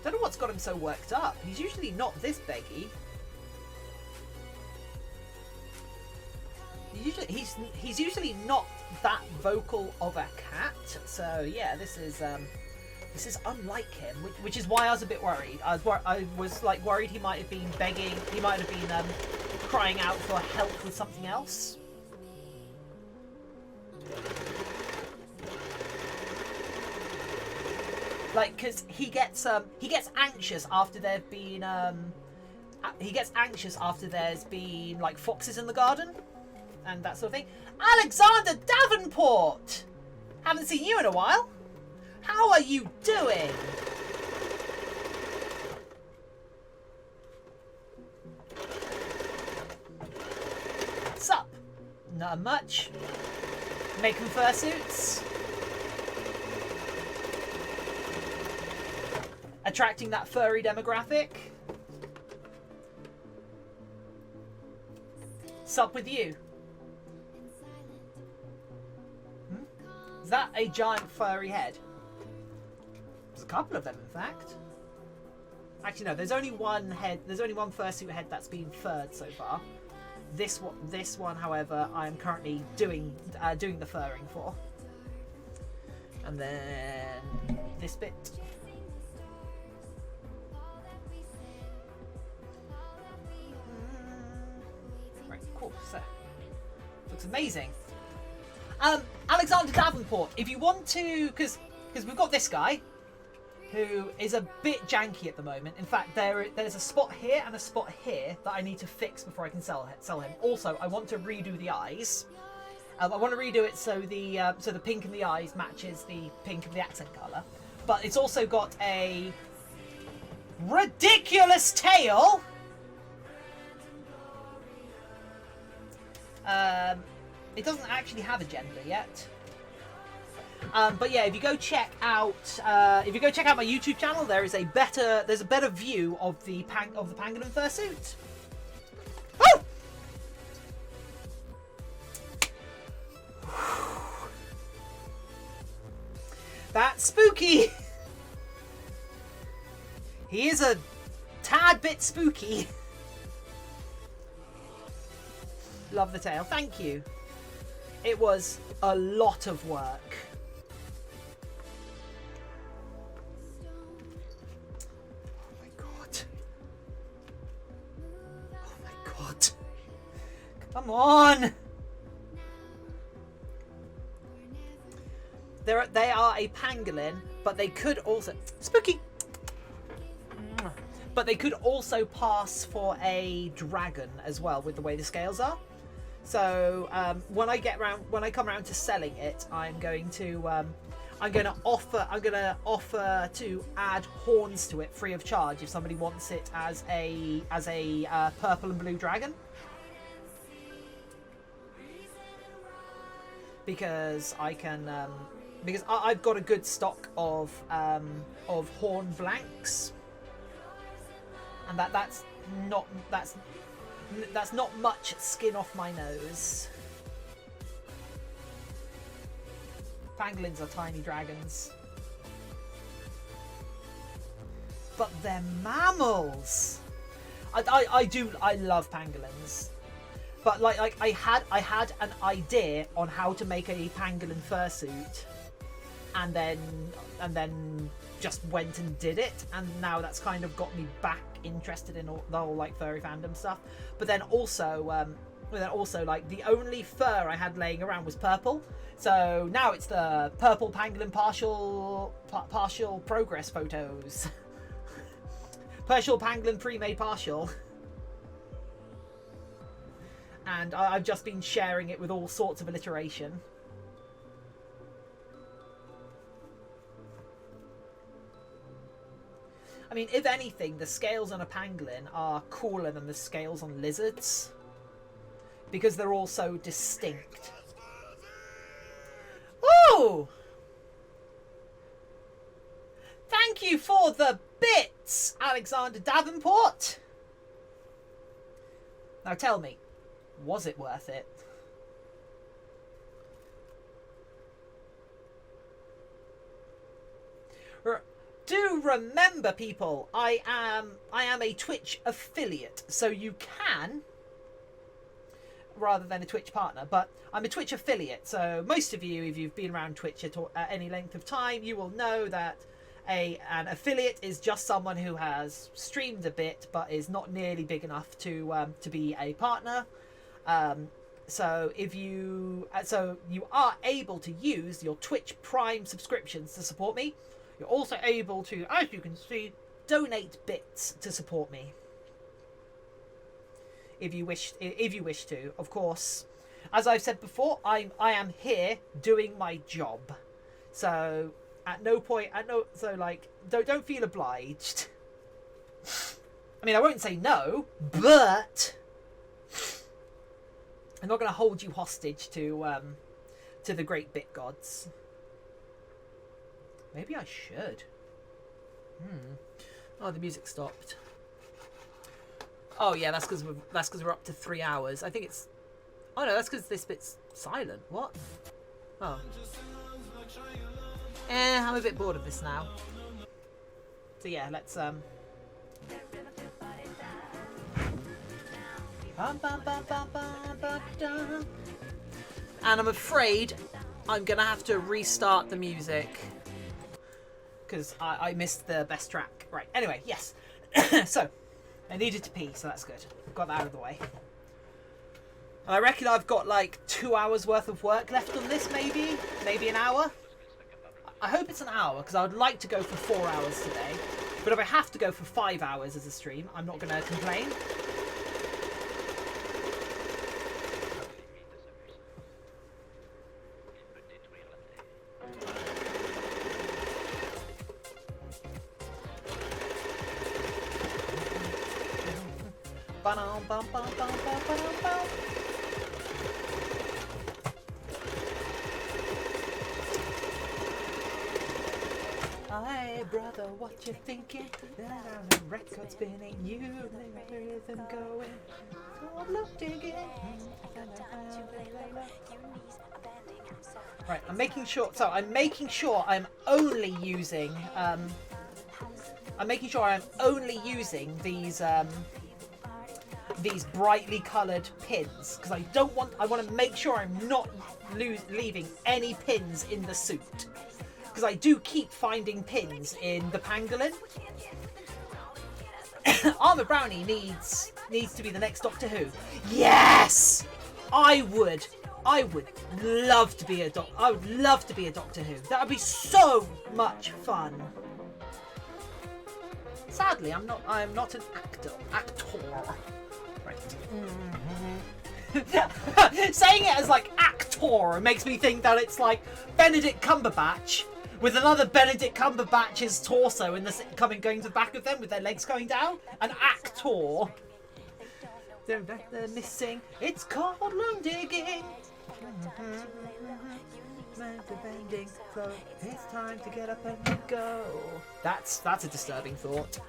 [SPEAKER 2] Don't know what's got him so worked up. He's usually not this beggy. He's usually not that vocal of a cat. So yeah, this is unlike him, which is why I was a bit worried. I was like worried he might have been begging. He might have been crying out for help with something else. Like, because he gets anxious after there've been like foxes in the garden and that sort of thing. Alexander Davenport, haven't seen you in a while. How are you doing? What's up? Not much. Making fursuits. Attracting that furry demographic. What's up with you? Is that a giant furry head? There's a couple of them, in fact. Actually, no. There's only one head. There's only one fursuit head that's been furred so far. This one, however, I am currently doing the furring for. And then this bit. Right, cool. So, looks amazing. Alexander Davenport, if you want to, because we've got this guy who is a bit janky at the moment. In fact, there's a spot here and a spot here that I need to fix before I can sell him. Also, I want to redo the eyes. I want to redo it so the pink in the eyes matches the pink of the accent colour. But it's also got a ridiculous tail. It doesn't actually have a gender yet. But yeah, if you go check out my YouTube channel, there's a better view of the pangolin fursuit. Oh! That's spooky. He is a tad bit spooky. Love the tail. Thank you. It was a lot of work. Oh my god. Oh my god. Come on. They are a pangolin, but they could also... Spooky! But they could also pass for a dragon as well with the way the scales are. So when I come around to selling it, I'm going to offer to add horns to it free of charge if somebody wants it as a purple and blue dragon. Because I've got a good stock of horn blanks, and that's not much skin off my nose. Pangolins are tiny dragons, but they're mammals. I love pangolins. But like I had an idea on how to make a pangolin fursuit, and then just went and did it, and now that's kind of got me back interested in the whole like furry fandom stuff. But then also like the only fur I had laying around was purple, so now it's the purple pangolin partial progress photos. Partial pangolin pre-made partial. And I've just been sharing it with all sorts of alliteration. I mean, if anything, the scales on a pangolin are cooler than the scales on lizards, because they're all so distinct. Oh! Thank you for the bits, Alexander Davenport! Now tell me, was it worth it? Do remember, people, I am a Twitch affiliate, so you can, rather than a Twitch partner, but I'm a Twitch affiliate, so most of you, if you've been around Twitch at any length of time, you will know that an affiliate is just someone who has streamed a bit but is not nearly big enough to be a partner. So you are able to use your Twitch Prime subscriptions to support me. You're also able to, as you can see, donate bits to support me. If you wish to, of course. As I've said before, I am here doing my job. So at no point, don't feel obliged. I mean, I won't say no, but I'm not going to hold you hostage to the great bit gods. Maybe I should. Oh, the music stopped. Oh yeah, that's because we're up to 3 hours. I think it's. Oh no, that's because this bit's silent. What? Oh. I'm a bit bored of this now. So yeah, let's And I'm afraid I'm gonna have to restart the music because I missed the best track. Right. Anyway, yes. So I needed to pee, so that's good. Got that out of the way. And I reckon I've got like 2 hours worth of work left on this, maybe an hour. I hope it's an hour because I would like to go for 4 hours today. But if I have to go for 5 hours as a stream, I'm not going to complain. Hey brother, what you thinking? That record spinning, you the rhythm going. So look digging. Right, I'm making sure. So I'm making sure I'm only using. I'm making sure I'm only using these brightly coloured pins because I don't want. I want to make sure I'm not leaving any pins in the suit. Because I do keep finding pins in the pangolin. Armour Brownie needs to be the next Doctor Who. Yes, I would love to be a I would love to be a Doctor Who. That would be so much fun. Sadly, I'm not an actor. Right. Saying it as like actor makes me think that it's like Benedict Cumberbatch with another Benedict Cumberbatch's torso in the going to the back of them with their legs going down. An actor. They're missing. It's called loom digging. Bending, so it's time to get up and go. That's a disturbing thought.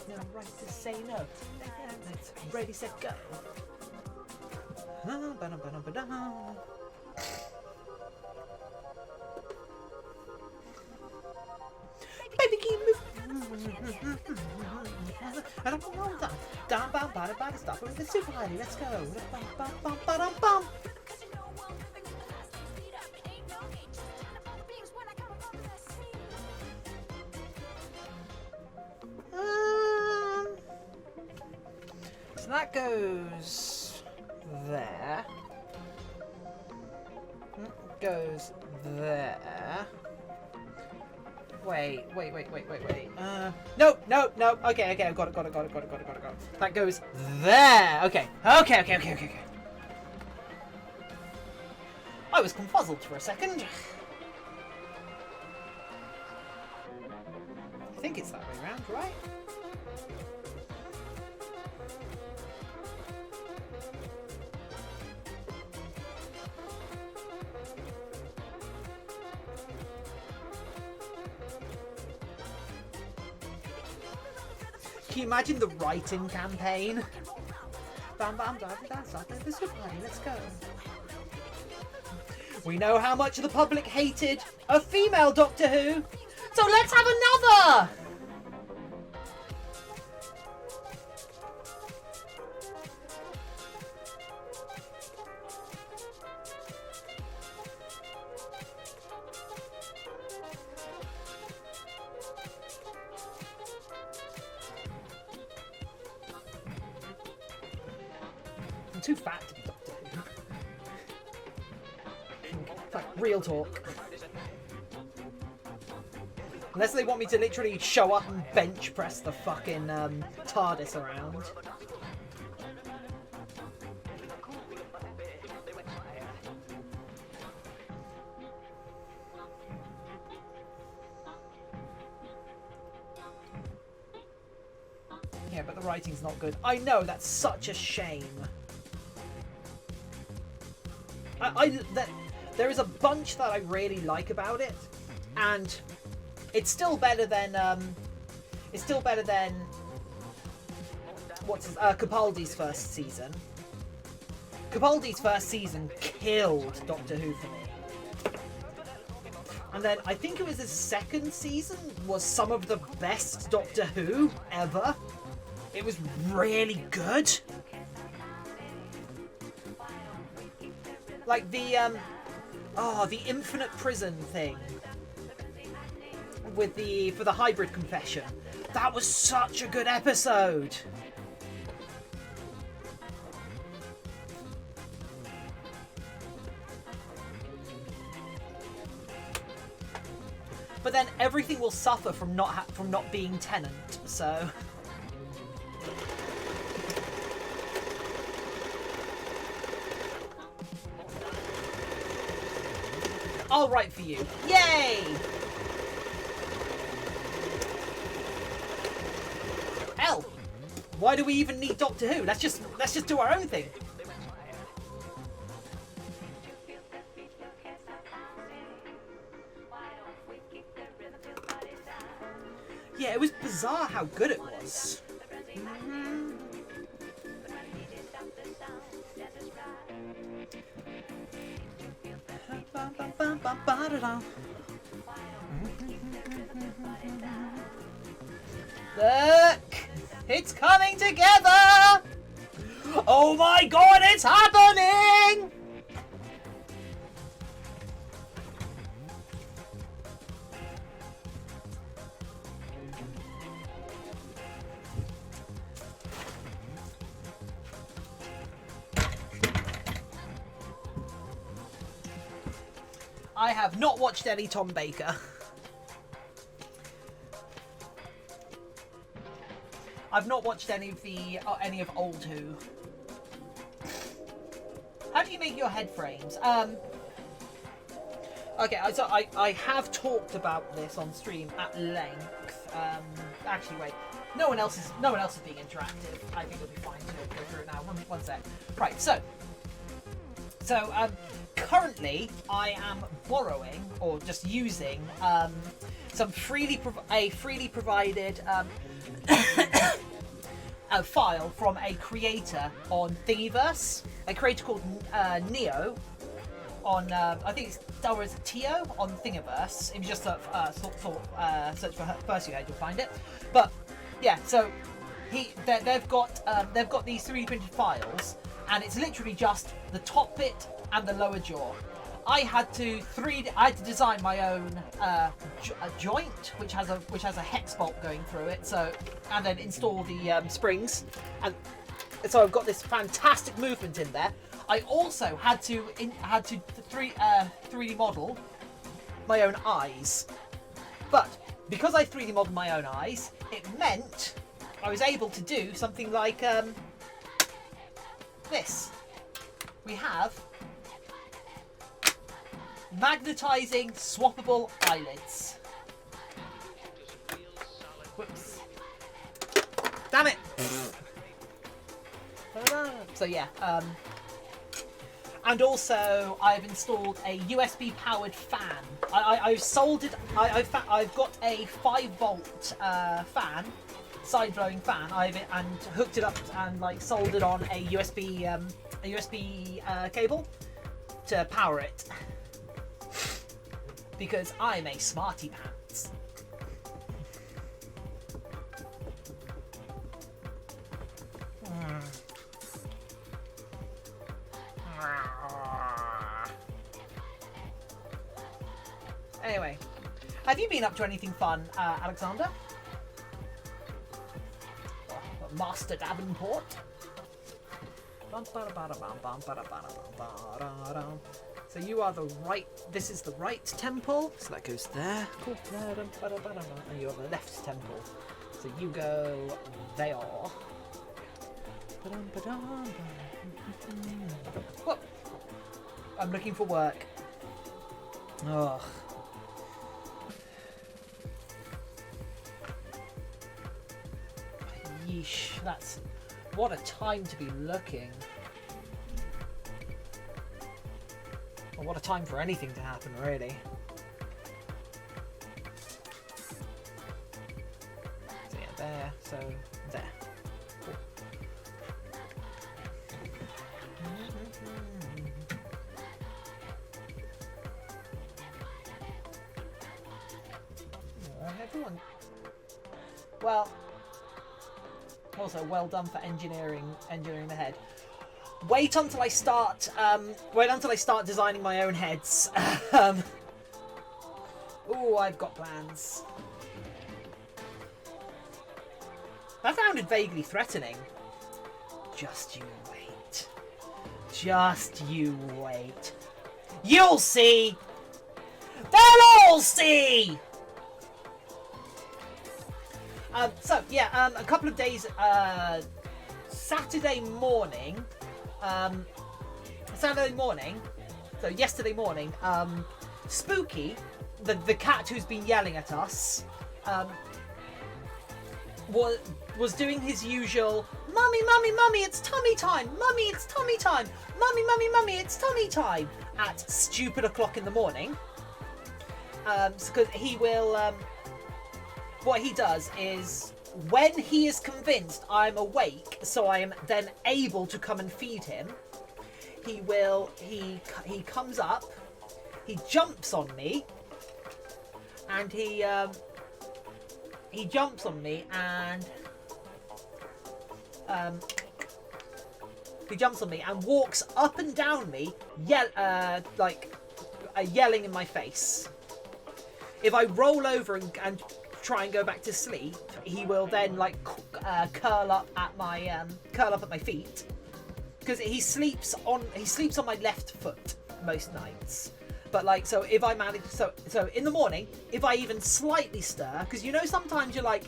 [SPEAKER 2] No right to say no. It's ready, set, go. Baby, keep moving. And I'm going on down, bada, stop with the super highly. Let's go. Bum. So that goes there. Goes there. Wait. No. Okay, I've got it. That goes there. Okay. I was confuzzled for a second. I think it's that way around, right? Can you imagine the write-in campaign? Let's go. We know how much the public hated a female Doctor Who, so let's have another! too fat to be Doctor Who. Like, real talk. Unless they want me to literally show up and bench press the fucking TARDIS around. Yeah, but the writing's not good. I know, that's such a shame. There is a bunch that I really like about it, and it's still better than Capaldi's first season. Capaldi's first season killed Doctor Who for me. And then I think it was his second season was some of the best Doctor Who ever. It was really good. Like the infinite prison thing with for the hybrid confession. That was such a good episode. But then everything will suffer from not being Tennant, so. I'll write for you. Yay! Hell, why do we even need Doctor Who? Let's just do our own thing. Yeah, it was bizarre how good it was. Look! It's coming together! Oh my god, it's happening! I have not watched any Tom Baker. I've not watched any of old Who. How do you make your head frames? Okay, so I have talked about this on stream at length. Actually, wait. No one else is being interactive. I think it'll be fine to go through it now. One sec. Right. So currently I am borrowing or just using some freely provided a file from a creator on Thingiverse, a creator called Neo on I think it's Tio on Thingiverse. If you just search for Fursuit, you'll find it. But yeah, so they've got these 3D printed files, and it's literally just the top bit and the lower jaw. I had to design my own joint, which has a hex bolt going through it. So, and then install the springs, and so I've got this fantastic movement in there. I also had to 3D model my own eyes, but because I 3D modeled my own eyes, it meant I was able to do something like this. We have magnetizing swappable eyelids. Whoops. Damn it! So yeah, and also I've installed a USB powered fan. I've got a 5-volt fan, side blowing fan. And hooked it up and like soldered on a USB cable to power it. Because I'm a smarty pants. Anyway, have you been up to anything fun, Alexander? Master Davenport? So you are the right. This is the right temple. So that goes there. Cool. And you're the left temple. So you go there. Whoop. I'm looking for work. Ugh. Yeesh, that's... What a time to be looking. Well, what a time for anything to happen, really. So yeah, there, so there. Cool. Everyone... Well... Also, well done for engineering the head. Wait until I start. Wait until I start designing my own heads. Ooh, I've got plans. That sounded vaguely threatening. Just you wait. Just you wait. You'll see. They'll all see. So yeah, a couple of days, Saturday morning, so yesterday morning, Spooky, the cat who's been yelling at us, was doing his usual, "Mummy, mummy, mummy, it's tummy time! Mummy, it's tummy time! Mummy, mummy, mummy, it's tummy time!" at stupid o'clock in the morning. Because he will... what he does is, when he is convinced I'm awake, so I am then able to come and feed him, he comes up, he jumps on me, and he jumps on me and walks up and down me, yelling in my face. If I roll over and try and go back to sleep, he will then curl up at my feet, because he sleeps on my left foot most nights. But so if I manage, so in the morning, if I even slightly stir, because sometimes you're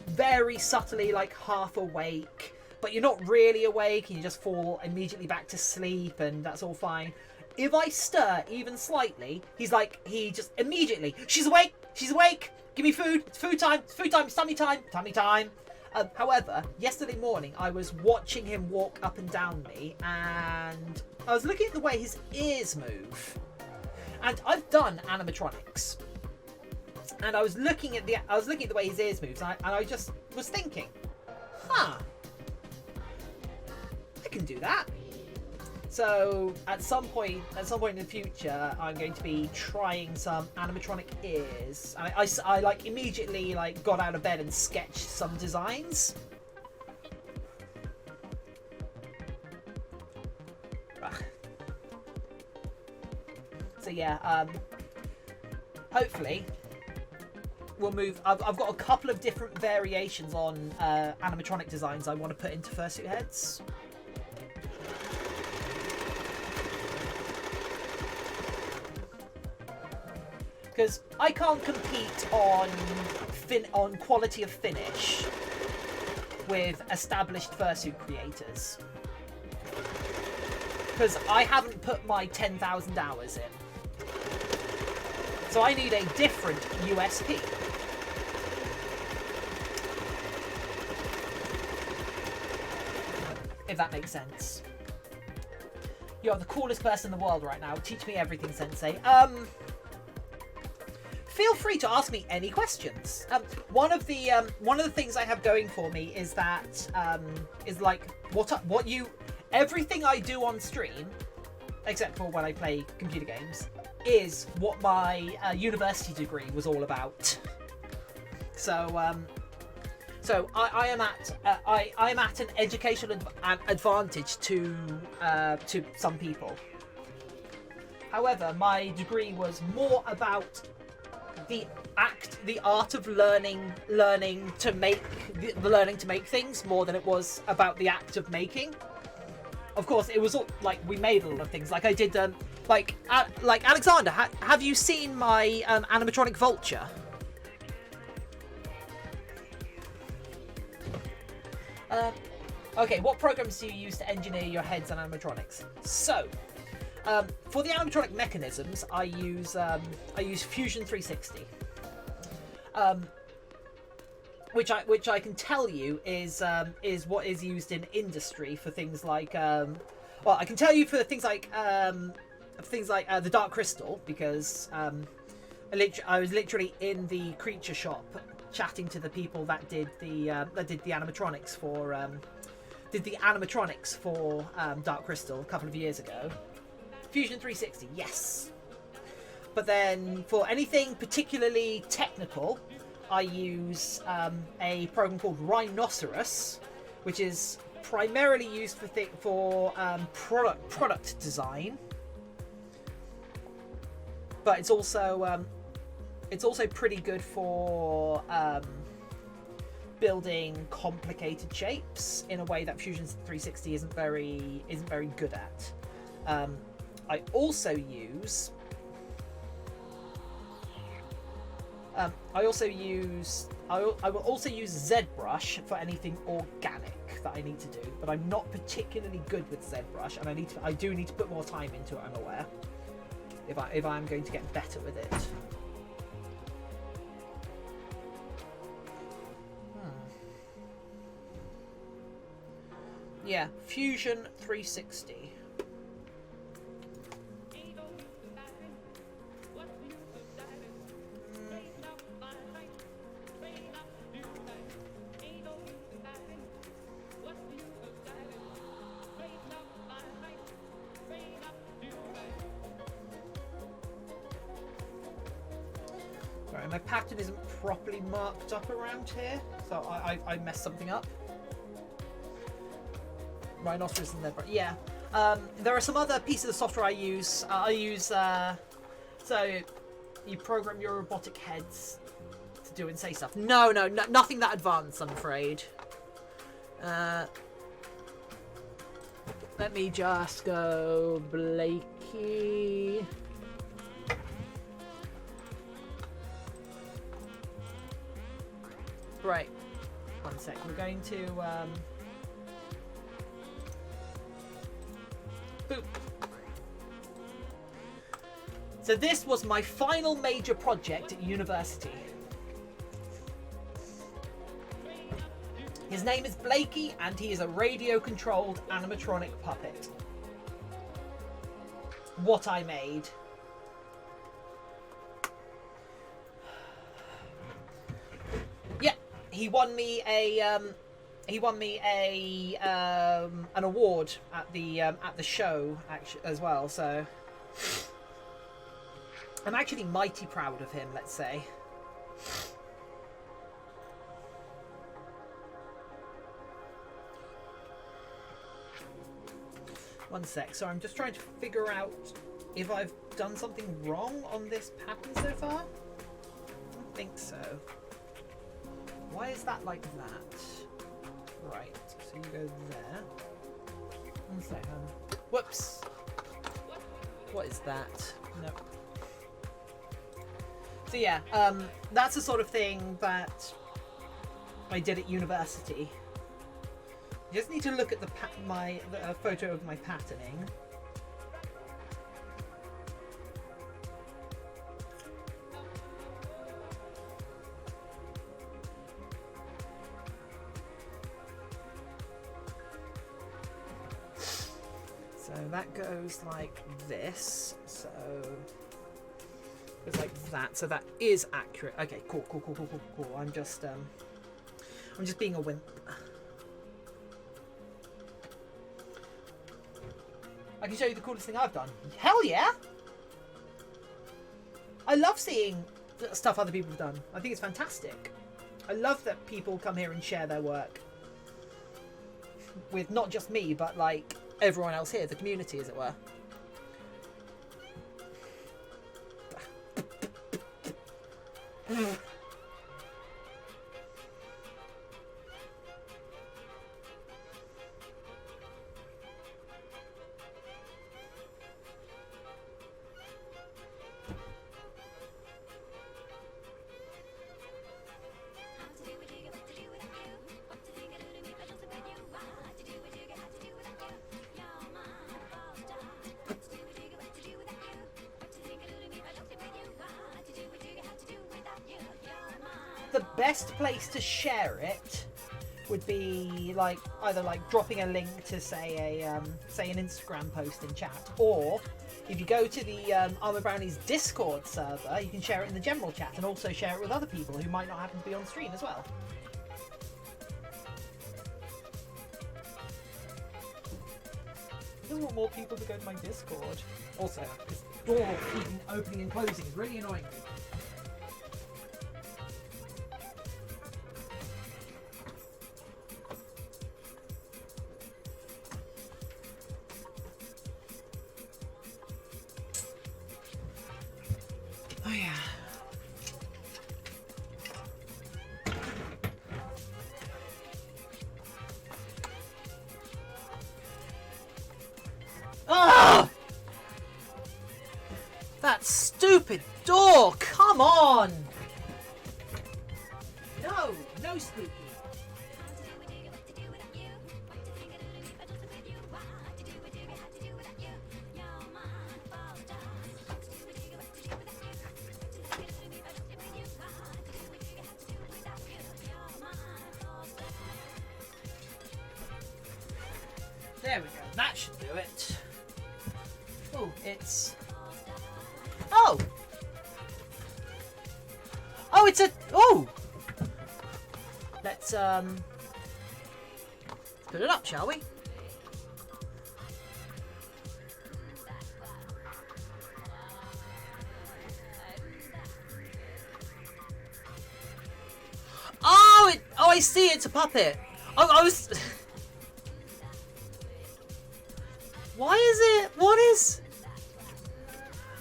[SPEAKER 2] very subtly half awake, but you're not really awake, and you just fall immediately back to sleep, and that's all fine. If I stir even slightly, he just immediately, she's awake, give me food, it's food time, it's tummy time. However, yesterday morning I was watching him walk up and down me, and I was looking at the way his ears move. And I've done animatronics, and I was looking at the way his ears moves, and I just was thinking, I can do that. So at some point in the future, I'm going to be trying some animatronic ears. And I immediately got out of bed and sketched some designs. So yeah, hopefully we'll move. I've got a couple of different variations on animatronic designs I want to put into fursuit heads. Because I can't compete on quality of finish with established fursuit creators, because I haven't put my 10,000 hours in. So I need a different USP. If that makes sense. You are the coolest person in the world right now. Teach me everything, Sensei. Feel free to ask me any questions. One of the things I have going for me is that everything I do on stream, except for when I play computer games, is what my university degree was all about. So I am at an educational advantage to some people. However, my degree was more about the art of learning to make things more than it was about the act of making. of course, it was all like we made a lot of things. Like I did, like Alexander, have you seen my animatronic vulture? Okay, what programs do you use to engineer your heads and animatronics? So, for the animatronic mechanisms, I use Fusion 360, which I can tell you is what is used in industry for things like well, I can tell you for things like the Dark Crystal, because I was literally in the creature shop chatting to the people that did the animatronics for Dark Crystal a couple of years ago. Fusion 360, yes. But then for anything particularly technical, I use a program called Rhinoceros, which is primarily used for product design. But it's also pretty good for building complicated shapes in a way that Fusion 360 isn't very good at. I also use I will also use ZBrush for anything organic that I need to do, but I'm not particularly good with ZBrush, and I do need to put more time into it, I'm aware, if I'm going to get better with it. Yeah, Fusion 360. Sorry, my pattern isn't properly marked up around here, so I messed something up. Rhinoceros and there, yeah. There are some other pieces of software I use. So you program your robotic heads to do and say stuff. No, nothing that advanced, I'm afraid. Let me just go Blakey. Right. One sec. We're going to boop. So this was my final major project at university. His name is Blakey, and he is a radio-controlled animatronic puppet. What I made. Yeah, he won me an award at the show as well. So I'm actually mighty proud of him, let's say. One sec, so I'm just trying to figure out if I've done something wrong on this pattern so far. I don't think so. Why is that like that? Right, so you go there. One second. Whoops. What is that? Nope. So yeah, that's the sort of thing that I did at university. You just need to look at the photo of my patterning. So that goes like this. So it's like that. So that is accurate. Okay, cool. I'm just being a wimp. I can show you the coolest thing I've done. Hell yeah! I love seeing stuff other people have done. I think it's fantastic. I love that people come here and share their work with not just me, but like everyone else here, the community, as it were. the best place to share it would be like either like dropping a link to say an Instagram post in chat, or if you go to the Armor Brownies Discord server, you can share it in the general chat and also share it with other people who might not happen to be on stream as well. I don't want more people to go to my Discord. Also, this door keeping opening and closing is really annoying me. Oh yeah. Ah! That stupid door! Come on! No, no spooky. There we go, that should do it. Oh, it's... Oh! Oh, it's a... Oh! Let's put it up, shall we? Oh, oh, I see, it's a puppet. I was... Why is it? What is...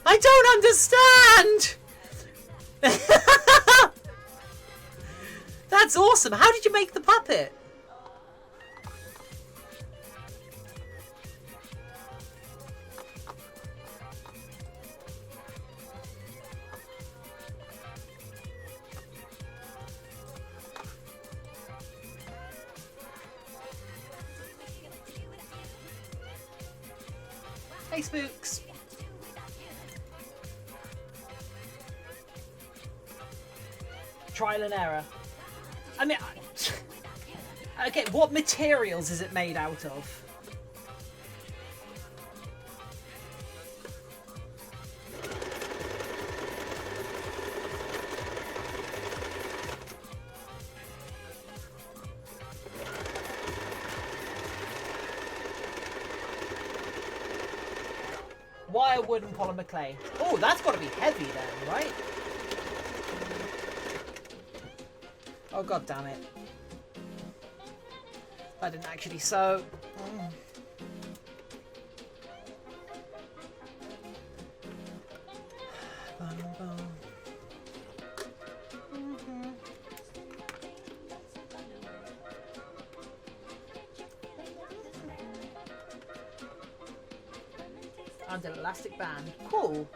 [SPEAKER 2] I don't understand! That's awesome. How did you make the puppet? Hey, Spooks. Trial and error. I mean, okay, what materials is it made out of? Wire, wood, and polymer clay. Oh, that's got to be heavy then, right? Oh, god damn it. I didn't actually sew. And an elastic band. Cool.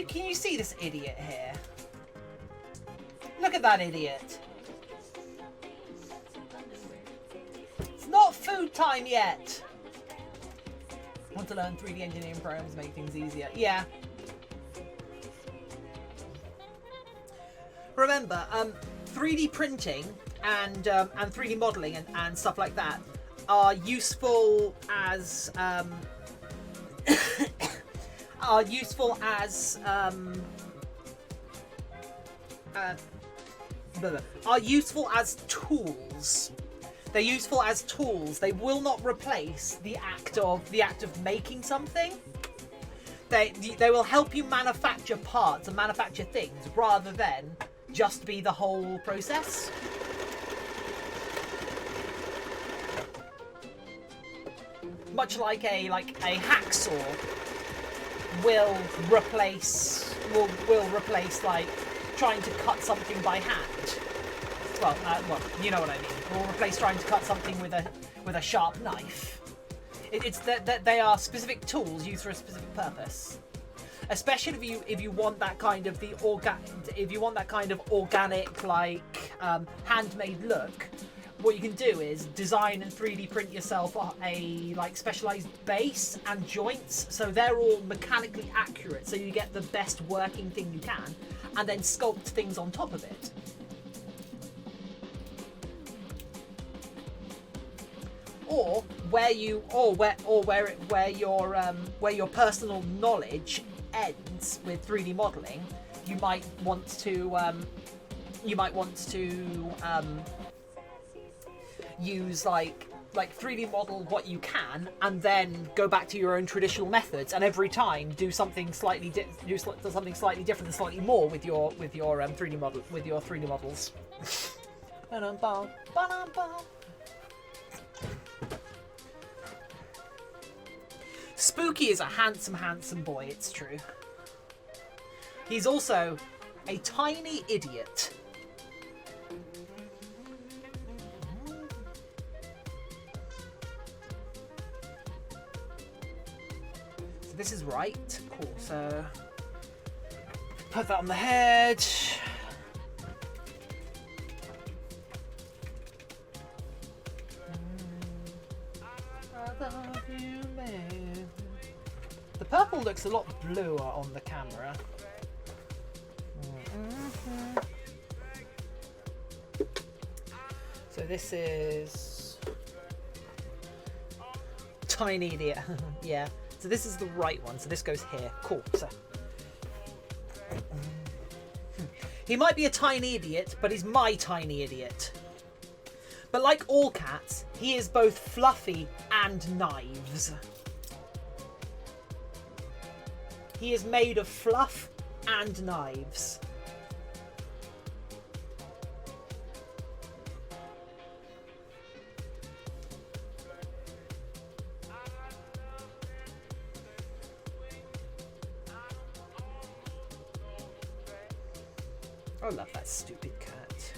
[SPEAKER 2] Can you see this idiot here? Look at that idiot. It's not food time yet. Want to learn 3D engineering programs to make things easier. Yeah. Remember, 3D printing and 3D modeling and stuff like that are useful as tools. They're useful as tools. They will not replace the act of making something. They will help you manufacture parts and manufacture things rather than just be the whole process. Much like a hacksaw will replace like trying to cut something by hand. Well, you know what I mean. Will replace trying to cut something with a sharp knife. It's that they are specific tools used for a specific purpose. especially if you want that kind of organic like handmade look. What you can do is design and 3D print yourself a like specialized base and joints, so they're all mechanically accurate, so you get the best working thing you can, and then sculpt things on top of it. Or where your personal knowledge ends with 3D modeling, you might want to use like 3D model what you can, and then go back to your own traditional methods, and every time do something slightly different and slightly more with your 3D models. Spooky is a handsome boy, it's true. He's also a tiny idiot. So this is right. Cool, so put that on the head. I love you, man. The purple looks a lot bluer on the camera. So this is tiny idiot. Yeah. So this is the right one. So this goes here. Cool. So he might be a tiny idiot, but he's my tiny idiot. But like all cats, he is both fluffy and knives. He is made of fluff and knives. I love that stupid cat.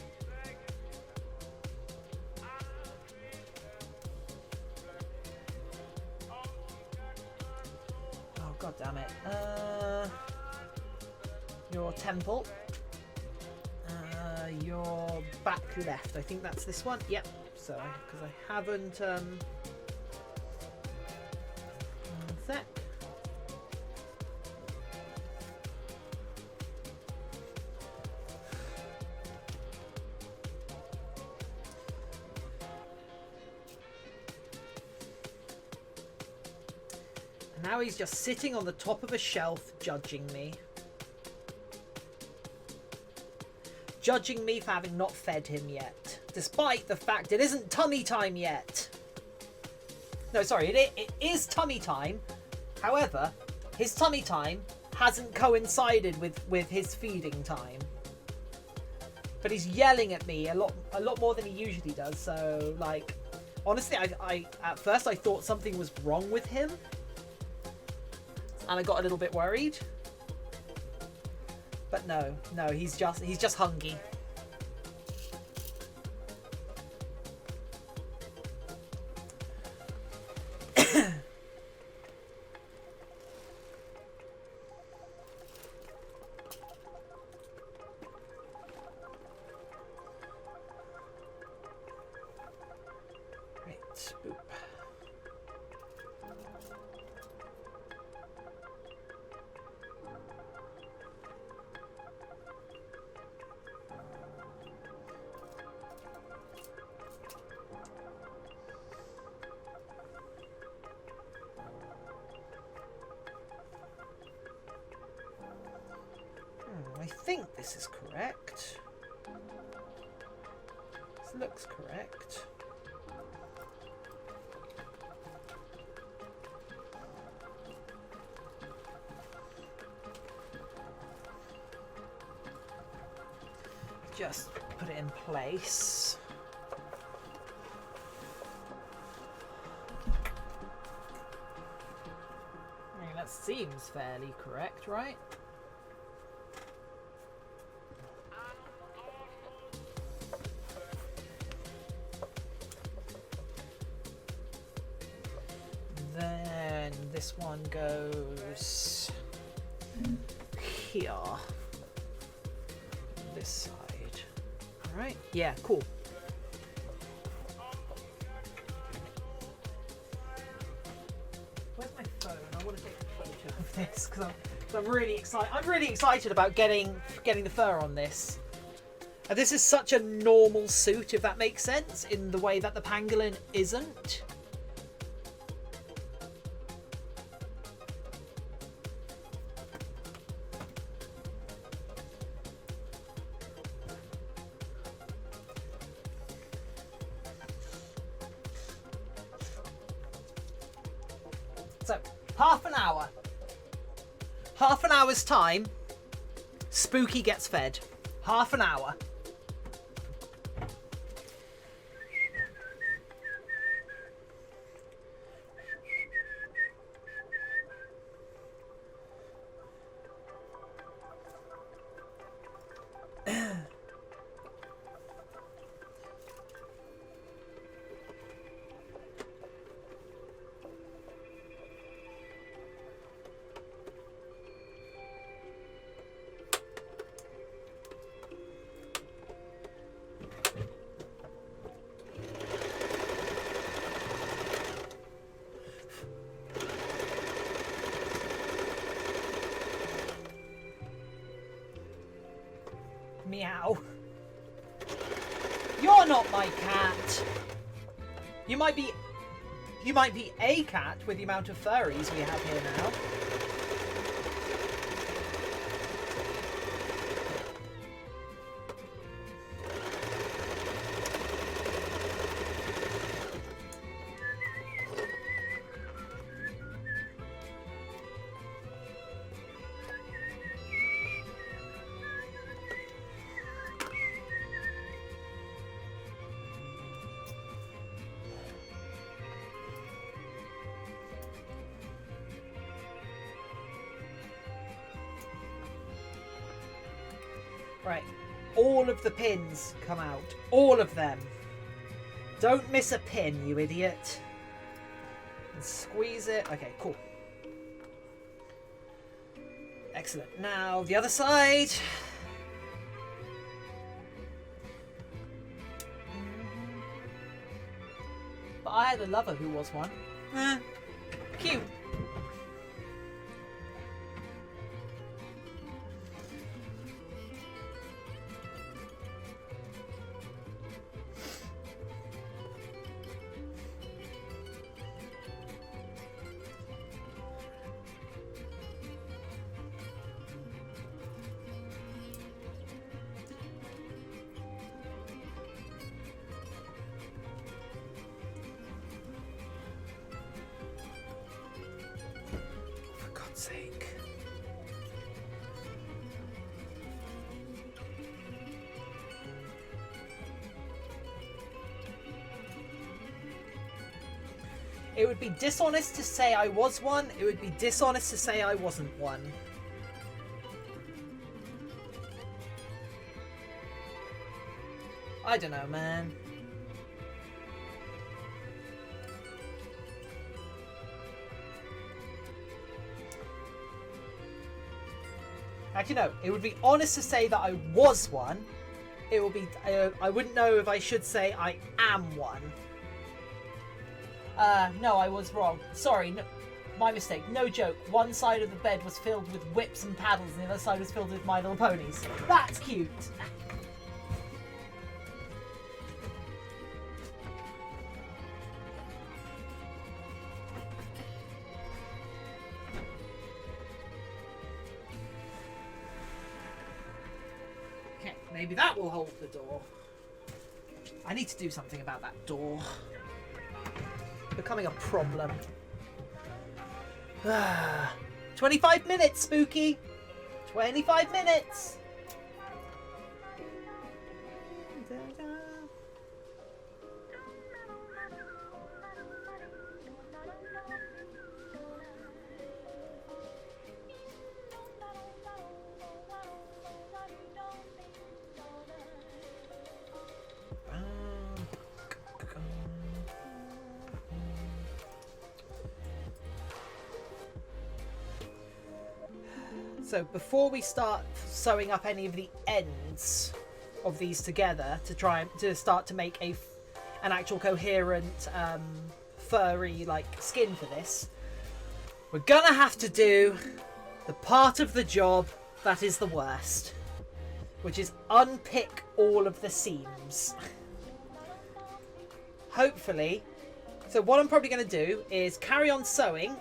[SPEAKER 2] Oh, god damn it. Your temple. Your back left. I think that's this one. Yep. So, because I haven't. One sec. Now he's just sitting on the top of a shelf judging me. Judging me for having not fed him yet. Despite the fact it isn't tummy time yet. No, sorry, it is tummy time. However, his tummy time hasn't coincided with his feeding time. But he's yelling at me a lot more than he usually does. So, like, honestly, I at first I thought something was wrong with him. And I got a little bit worried. But no, he's just hungry. Right, boop. I think this is correct. This looks correct. Just put it in place. I mean, that seems fairly correct, right? Then this one goes here. This side. Alright, yeah, cool. Where's my phone? I want to take a photo of this because I'm really excited. I'm really excited about getting the fur on this. And this is such a normal suit, if that makes sense, in the way that the pangolin isn't. So, half an hour. Half an hour's time, Spooky gets fed. Half an hour. Meow. You're not my cat. You might be a cat with the amount of furries we have here now. Right, all of the pins come out. All of them. Don't miss a pin, you idiot. And squeeze it. Okay, cool. Excellent. Now, the other side. But I had a lover who was one. Cute. Sake. It would be dishonest to say I was one. It would be dishonest to say I wasn't one. I don't know, man. Actually, no. It would be honest to say that I was one. It would be... I wouldn't know if I should say I am one. No, I was wrong. Sorry, no, my mistake. No joke. One side of the bed was filled with whips and paddles, and the other side was filled with My Little Ponies. That's cute. Maybe that will hold the door. I need to do something about that door. Becoming a problem. 25 minutes, Spooky! 25 minutes! So before we start sewing up any of the ends of these together to start to make an actual coherent furry like skin for this, we're gonna have to do the part of the job that is the worst, which is unpick all of the seams. Hopefully. So what I'm probably going to do is carry on sewing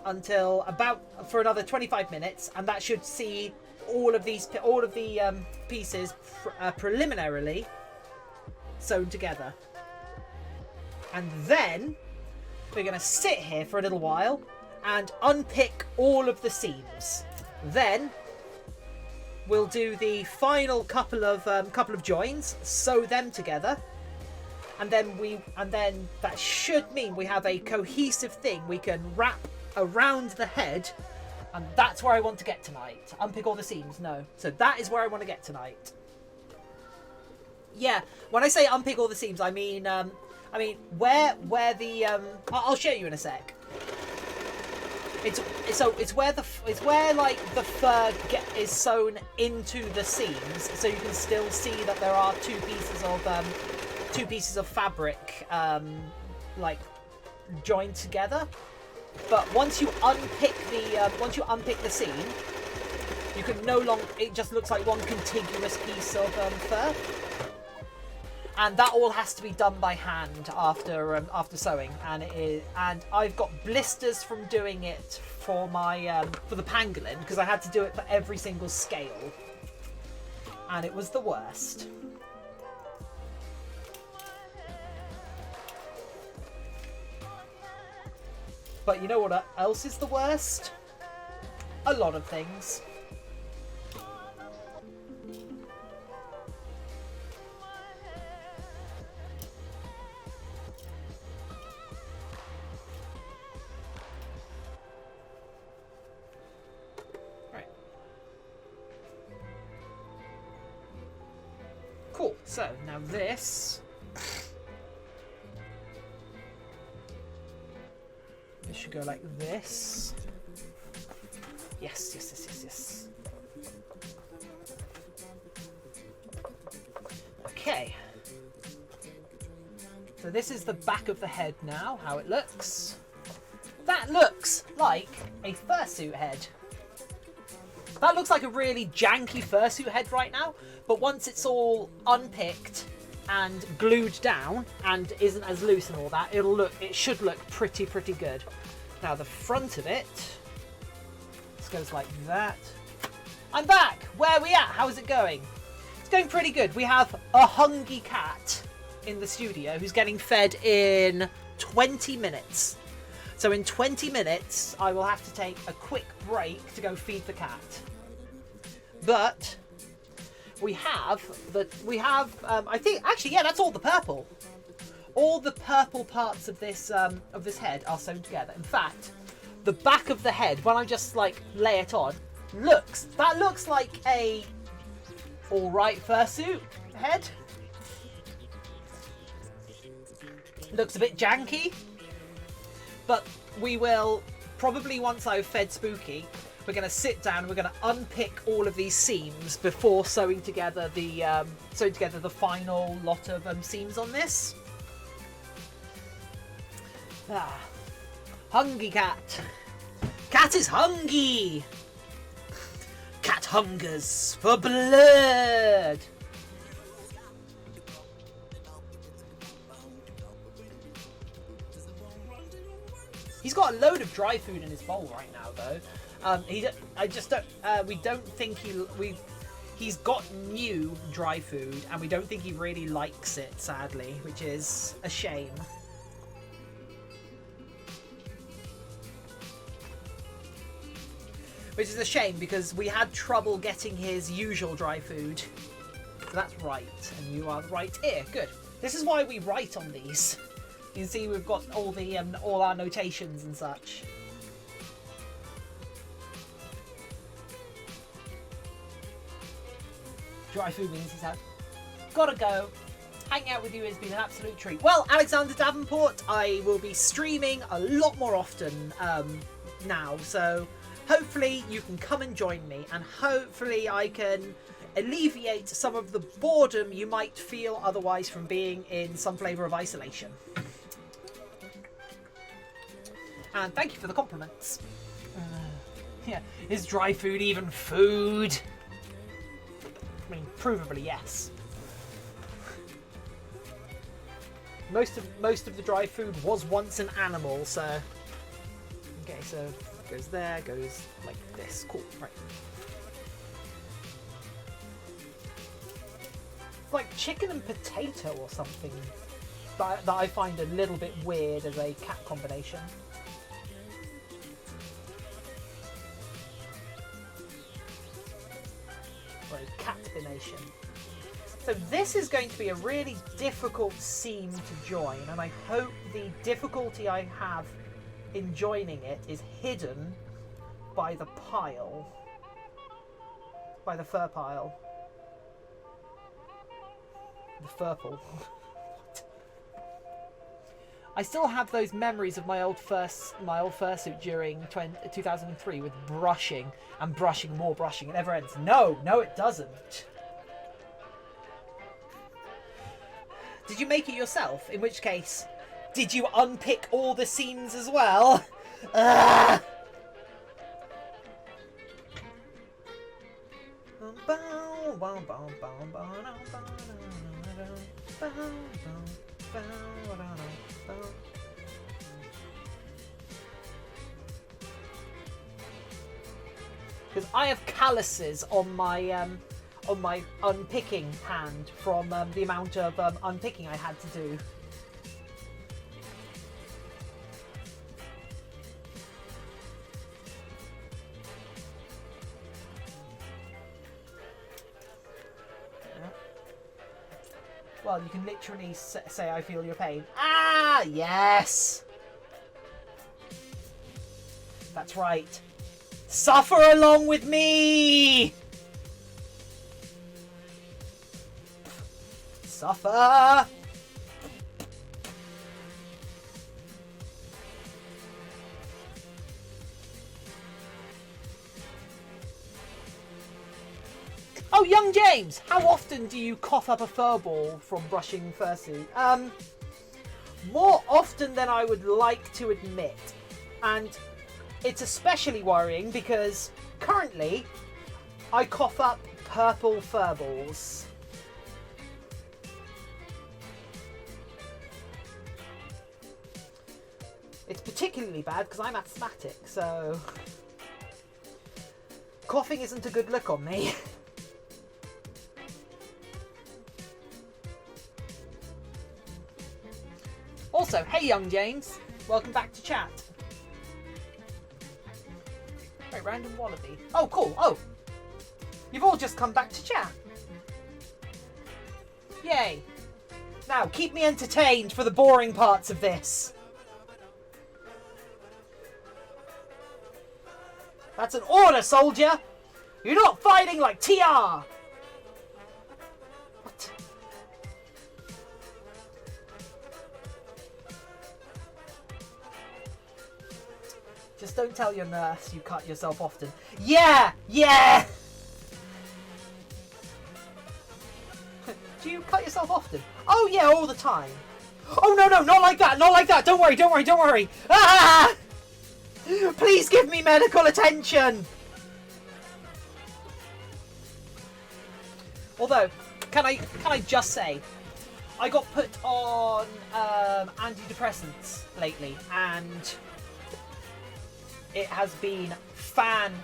[SPEAKER 2] for another 25 minutes, and that should see all of the pieces preliminarily sewn together. And then we're going to sit here for a little while and unpick all of the seams. Then we'll do the final couple of joins, sew them together. And then that should mean we have a cohesive thing we can wrap around the head, and that's where I want to get tonight. Unpick all the seams, no. So that is where I want to get tonight. Yeah, when I say unpick all the seams, I mean where the I'll show you in a sec. It's where like the fur is sewn into the seams, so you can still see that there are two pieces of fabric like joined together. But once you unpick the seam, you can no longer, it just looks like one contiguous piece of fur, and that all has to be done by hand after sewing. And I've got blisters from doing it for my for the pangolin, because I had to do it for every single scale, and it was the worst. But you know what else is the worst? A lot of things. Right. Cool. So now this. It should go like this. Yes. Okay. So this is the back of the head now, how it looks. That looks like a fursuit head. That looks like a really janky fursuit head right now, but once it's all unpicked and glued down and isn't as loose and all that, it should look pretty good. Now the front of it, this goes like that. I'm back! Where are we at? How is it going? It's going pretty good. We have a hungry cat in the studio who's getting fed in 20 minutes. So in 20 minutes, I will have to take a quick break to go feed the cat. But we have, I think, actually, yeah, that's all the purple. All the purple parts of this head are sewn together. In fact, the back of the head, when I just like lay it on, looks like a all right fursuit head. Looks a bit janky, but we will probably, once I've fed Spooky, we're going to sit down. We're going to unpick all of these seams before sewing together the final lot of seams on this. Hungry cat. Cat is hungry. Cat hungers for blood. He's got a load of dry food in his bowl right now, though. We don't think he's got new dry food, and we don't think he really likes it, sadly, which is a shame. Which is a shame, because we had trouble getting his usual dry food. So that's right, and you are right here. Good. This is why we write on these. You can see we've got all our notations and such. Dry food means he's out. Gotta go. Hanging out with you has been an absolute treat. Well, Alexander Davenport, I will be streaming a lot more often now, so hopefully you can come and join me, and hopefully I can alleviate some of the boredom you might feel otherwise from being in some flavour of isolation. And thank you for the compliments. Yeah, is dry food even food? I mean, provably yes. Most of the dry food was once an animal, so okay, so it goes there, goes like this. Cool, right. It's like chicken and potato or something that I find a little bit weird as a cat combination. Or a cat-bination. So this is going to be a really difficult scene to join, and I hope the difficulty I have in joining it is hidden by the pile. By the fur pile. The furple. I still have those memories of my old fursuit during 2003 with brushing and brushing, more brushing. It never ends. No, it doesn't. Did you make it yourself? In which case, did you unpick all the seams as well? Because I have calluses on my unpicking hand from the amount of unpicking I had to do. Well, you can literally say, I feel your pain. Ah, yes! That's right. Suffer along with me! Suffer! Oh, young James, how often do you cough up a fur ball from brushing fursuit? More often than I would like to admit. And it's especially worrying because currently I cough up purple fur balls. It's particularly bad because I'm asthmatic, so coughing isn't a good look on me. Also, hey young James, welcome back to chat. Right, random wallaby. Oh, cool. Oh, you've all just come back to chat. Yay. Now, keep me entertained for the boring parts of this. That's an order, soldier. You're not fighting like TR. What? Just don't tell your nurse you cut yourself often. Yeah! Yeah! Do you cut yourself often? Oh yeah, all the time. Oh no, not like that, not like that. Don't worry. Ah! Please give me medical attention! Although, can I just say, I got put on antidepressants lately, and it has been fantastic.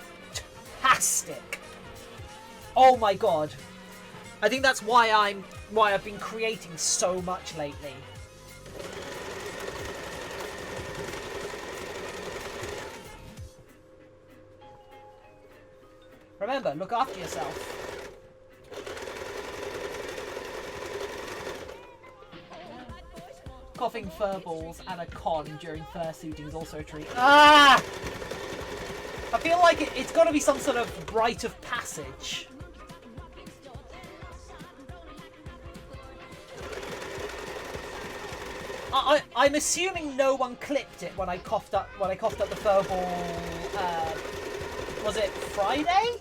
[SPEAKER 2] Oh my god. I think that's why I've been creating so much lately. Remember, look after yourself. Coughing fur balls at a con during fursuiting is also a treat. Ah! I feel like it's got to be some sort of rite of passage. I'm assuming no one clipped it when I coughed up the fur ball Was it Friday?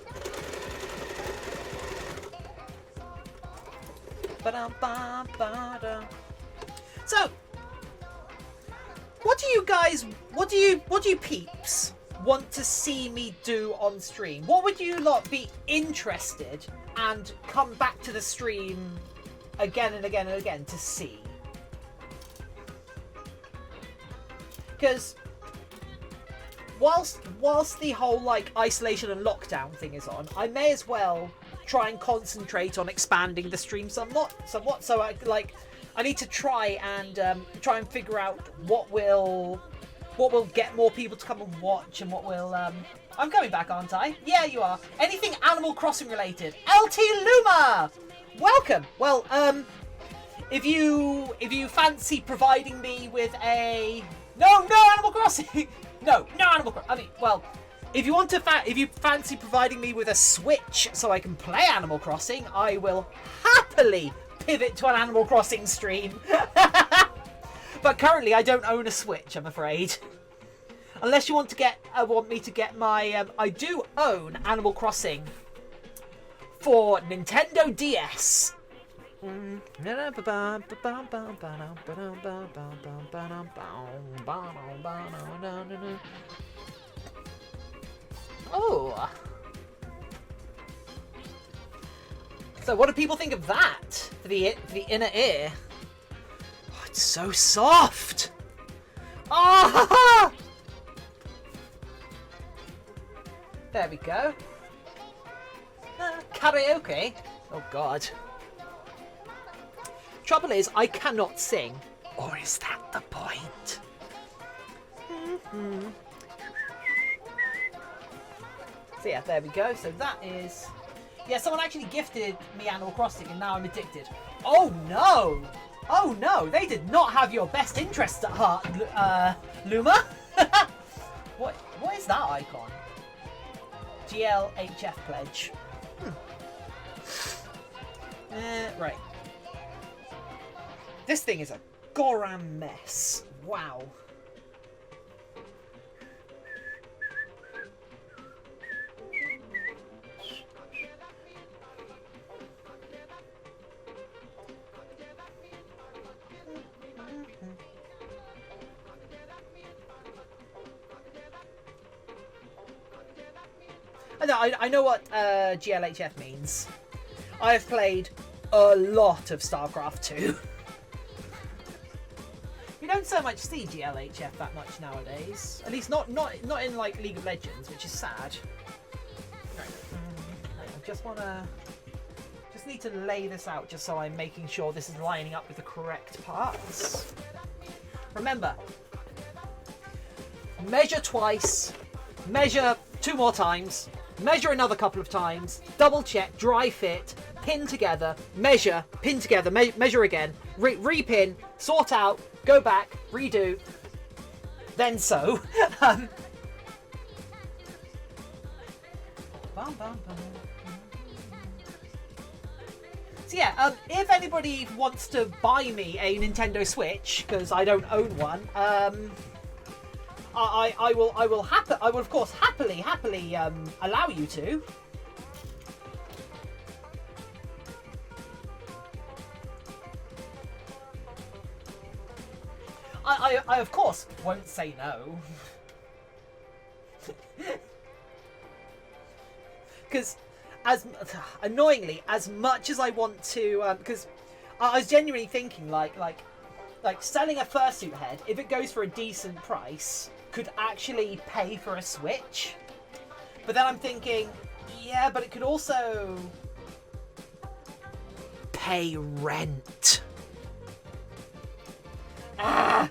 [SPEAKER 2] So, what do you peeps want to see me do on stream? What would you lot be interested and come back to the stream again and again and again to see? Because whilst the whole like isolation and lockdown thing is on, I may as well try and concentrate on expanding the stream somewhat. So I need to try and figure out what will get more people to come and watch, and what will I'm coming back, aren't I? Yeah, you are. Anything Animal Crossing related. LT Luma, welcome. Well, if you fancy providing me with a no Animal Crossing, no Animal Crossing. I mean, well, if you fancy providing me with a Switch so I can play Animal Crossing, I will happily pivot to an Animal Crossing stream. But currently, I don't own a Switch, I'm afraid. Unless you want me to get my, I do own Animal Crossing for Nintendo DS. Oh. So what do people think of that for the inner ear? Oh, it's so soft. Ah! There we go. Karaoke. Oh God. Trouble is, I cannot sing. Or is that the point? So yeah, there we go. So that is... Yeah, someone actually gifted me Animal Crossing and now I'm addicted. Oh no! Oh no, they did not have your best interests at heart, Luma. What is that icon? GLHF pledge. Right. This thing is a goram mess. Wow. I know what GLHF means. I have played a lot of StarCraft 2. You don't so much see GLHF that much nowadays. At least not in like League of Legends, which is sad. Right. I just need to lay this out just so I'm making sure this is lining up with the correct parts. Remember, measure twice, measure 2 more times, measure another couple of times, double check, dry fit, pin together, measure, pin together, measure again, repin, sort out, go back, redo, then sew. So yeah, if anybody wants to buy me a Nintendo Switch, because I don't own one, I will of course happily allow you to. I of course won't say no. Because annoyingly, as much as I want to, because I was genuinely thinking like selling a fursuit head, if it goes for a decent price, could actually pay for a Switch. But then I'm thinking, yeah, but it could also pay rent. Ah!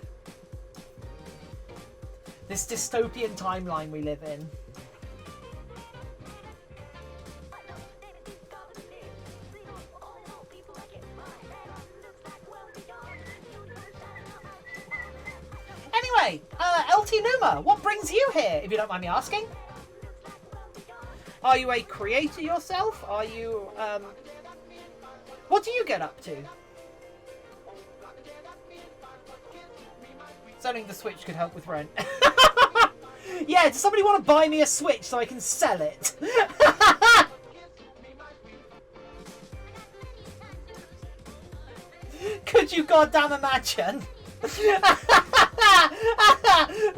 [SPEAKER 2] This dystopian timeline we live in. Anyway, LT Numa, what brings you here, if you don't mind me asking? Are you a creator yourself? Are you, what do you get up to? Selling the Switch could help with rent. Yeah, does somebody want to buy me a Switch so I can sell it? Could you goddamn imagine?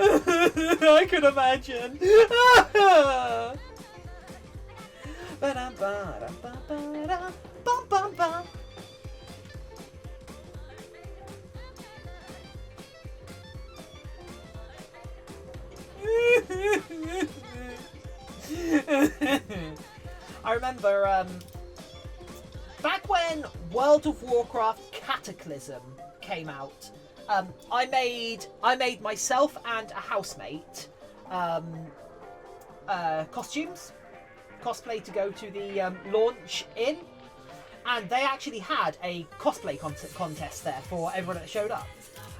[SPEAKER 2] I could imagine. I remember back when World of Warcraft Cataclysm came out, I made myself and a housemate costumes, cosplay to go to the launch in, and they actually had a cosplay contest there for everyone that showed up.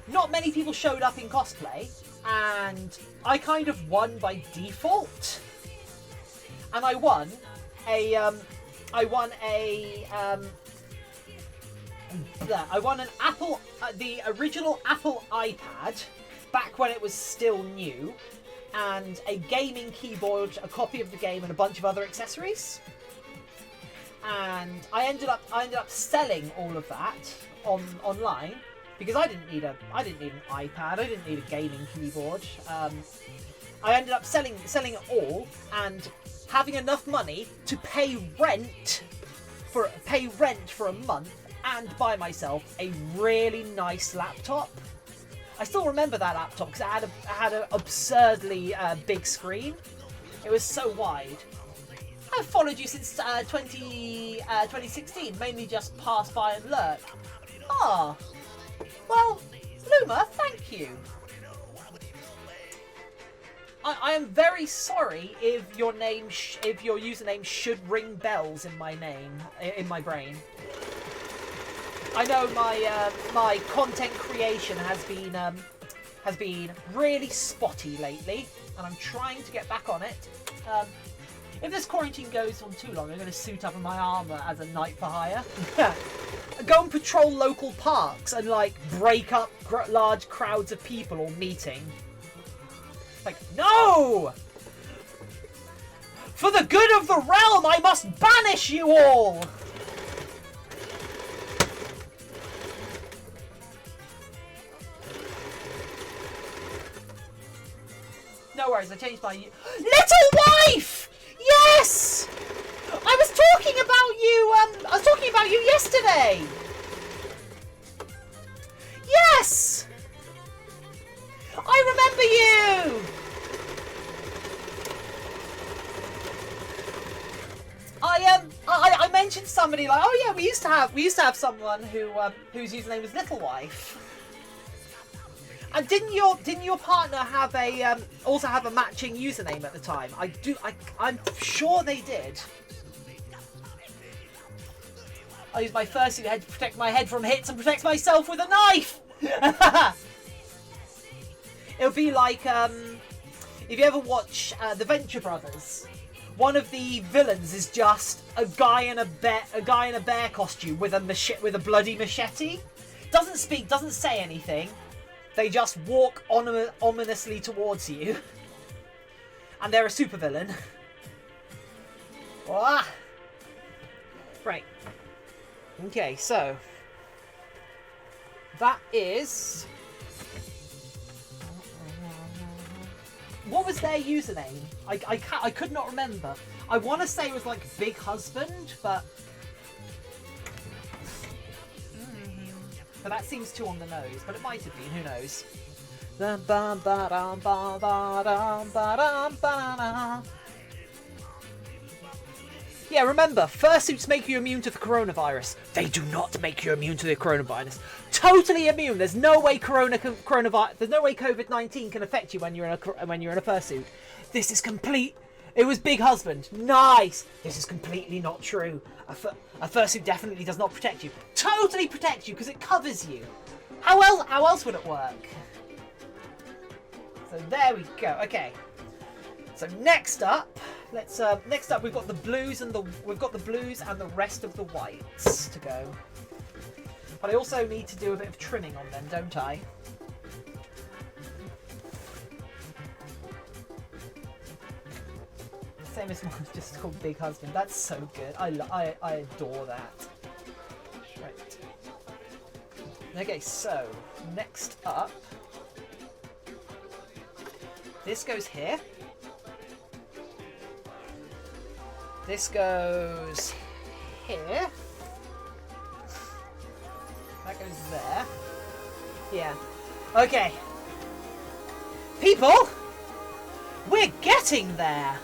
[SPEAKER 2] Not many people showed up in cosplay, and I kind of won by default. And I won an Apple, the original Apple iPad, back when it was still new, and a gaming keyboard, a copy of the game, and a bunch of other accessories. And I ended up selling all of that online because I didn't need an iPad, I didn't need a gaming keyboard. I ended up selling it all and having enough money to pay rent for a month and buy myself a really nice laptop. I still remember that laptop because it had an absurdly big screen. It was so wide. I've followed you since 2016, mainly just pass by and lurk. Ah, well, Luma, thank you. I am very sorry if your username should ring bells in my brain. I know my content creation has been really spotty lately, and I'm trying to get back on it. If this quarantine goes on too long, I'm going to suit up in my armour as a knight for hire. Go and patrol local parks and break up large crowds of people all meeting. No! For the good of the realm, I must banish you all! No worries, I changed my... Little wife! Yes! I was talking about you yesterday! Yes! I remember you! I mentioned somebody oh yeah, we used to have someone whose username was Little Wife. And didn't your partner have also have a matching username at the time? I'm sure they did. I use my fursuit head to protect my head from hits and protect myself with a knife. It'll be like if you ever watch the Venture Brothers, one of the villains is just a guy in a bear costume with a bloody machete. Doesn't speak, doesn't say anything. They just walk ominously towards you, and they're a supervillain. Right. Okay, so that is. What was their username? I could not remember. I want to say it was Big Husband, but that seems too on the nose. But it might have been. Who knows? Yeah, remember, fursuits make you immune to the coronavirus. They do not make you immune to the coronavirus. Totally immune. There's no way There's no way COVID-19 can affect you when you're in a fursuit. This is complete. It was Big Husband. Nice. This is completely not true. A fursuit definitely does not protect you. Totally protects you because it covers you. How else would it work? So there we go. Okay. So next up, we've got the blues and the rest of the whites to go. But I also need to do a bit of trimming on them, don't I? nickname is just called Big Husband. That's so good. I adore that. Right. Okay, so next up, this goes here. This goes here. That goes there. Yeah. Okay. People, we're getting there.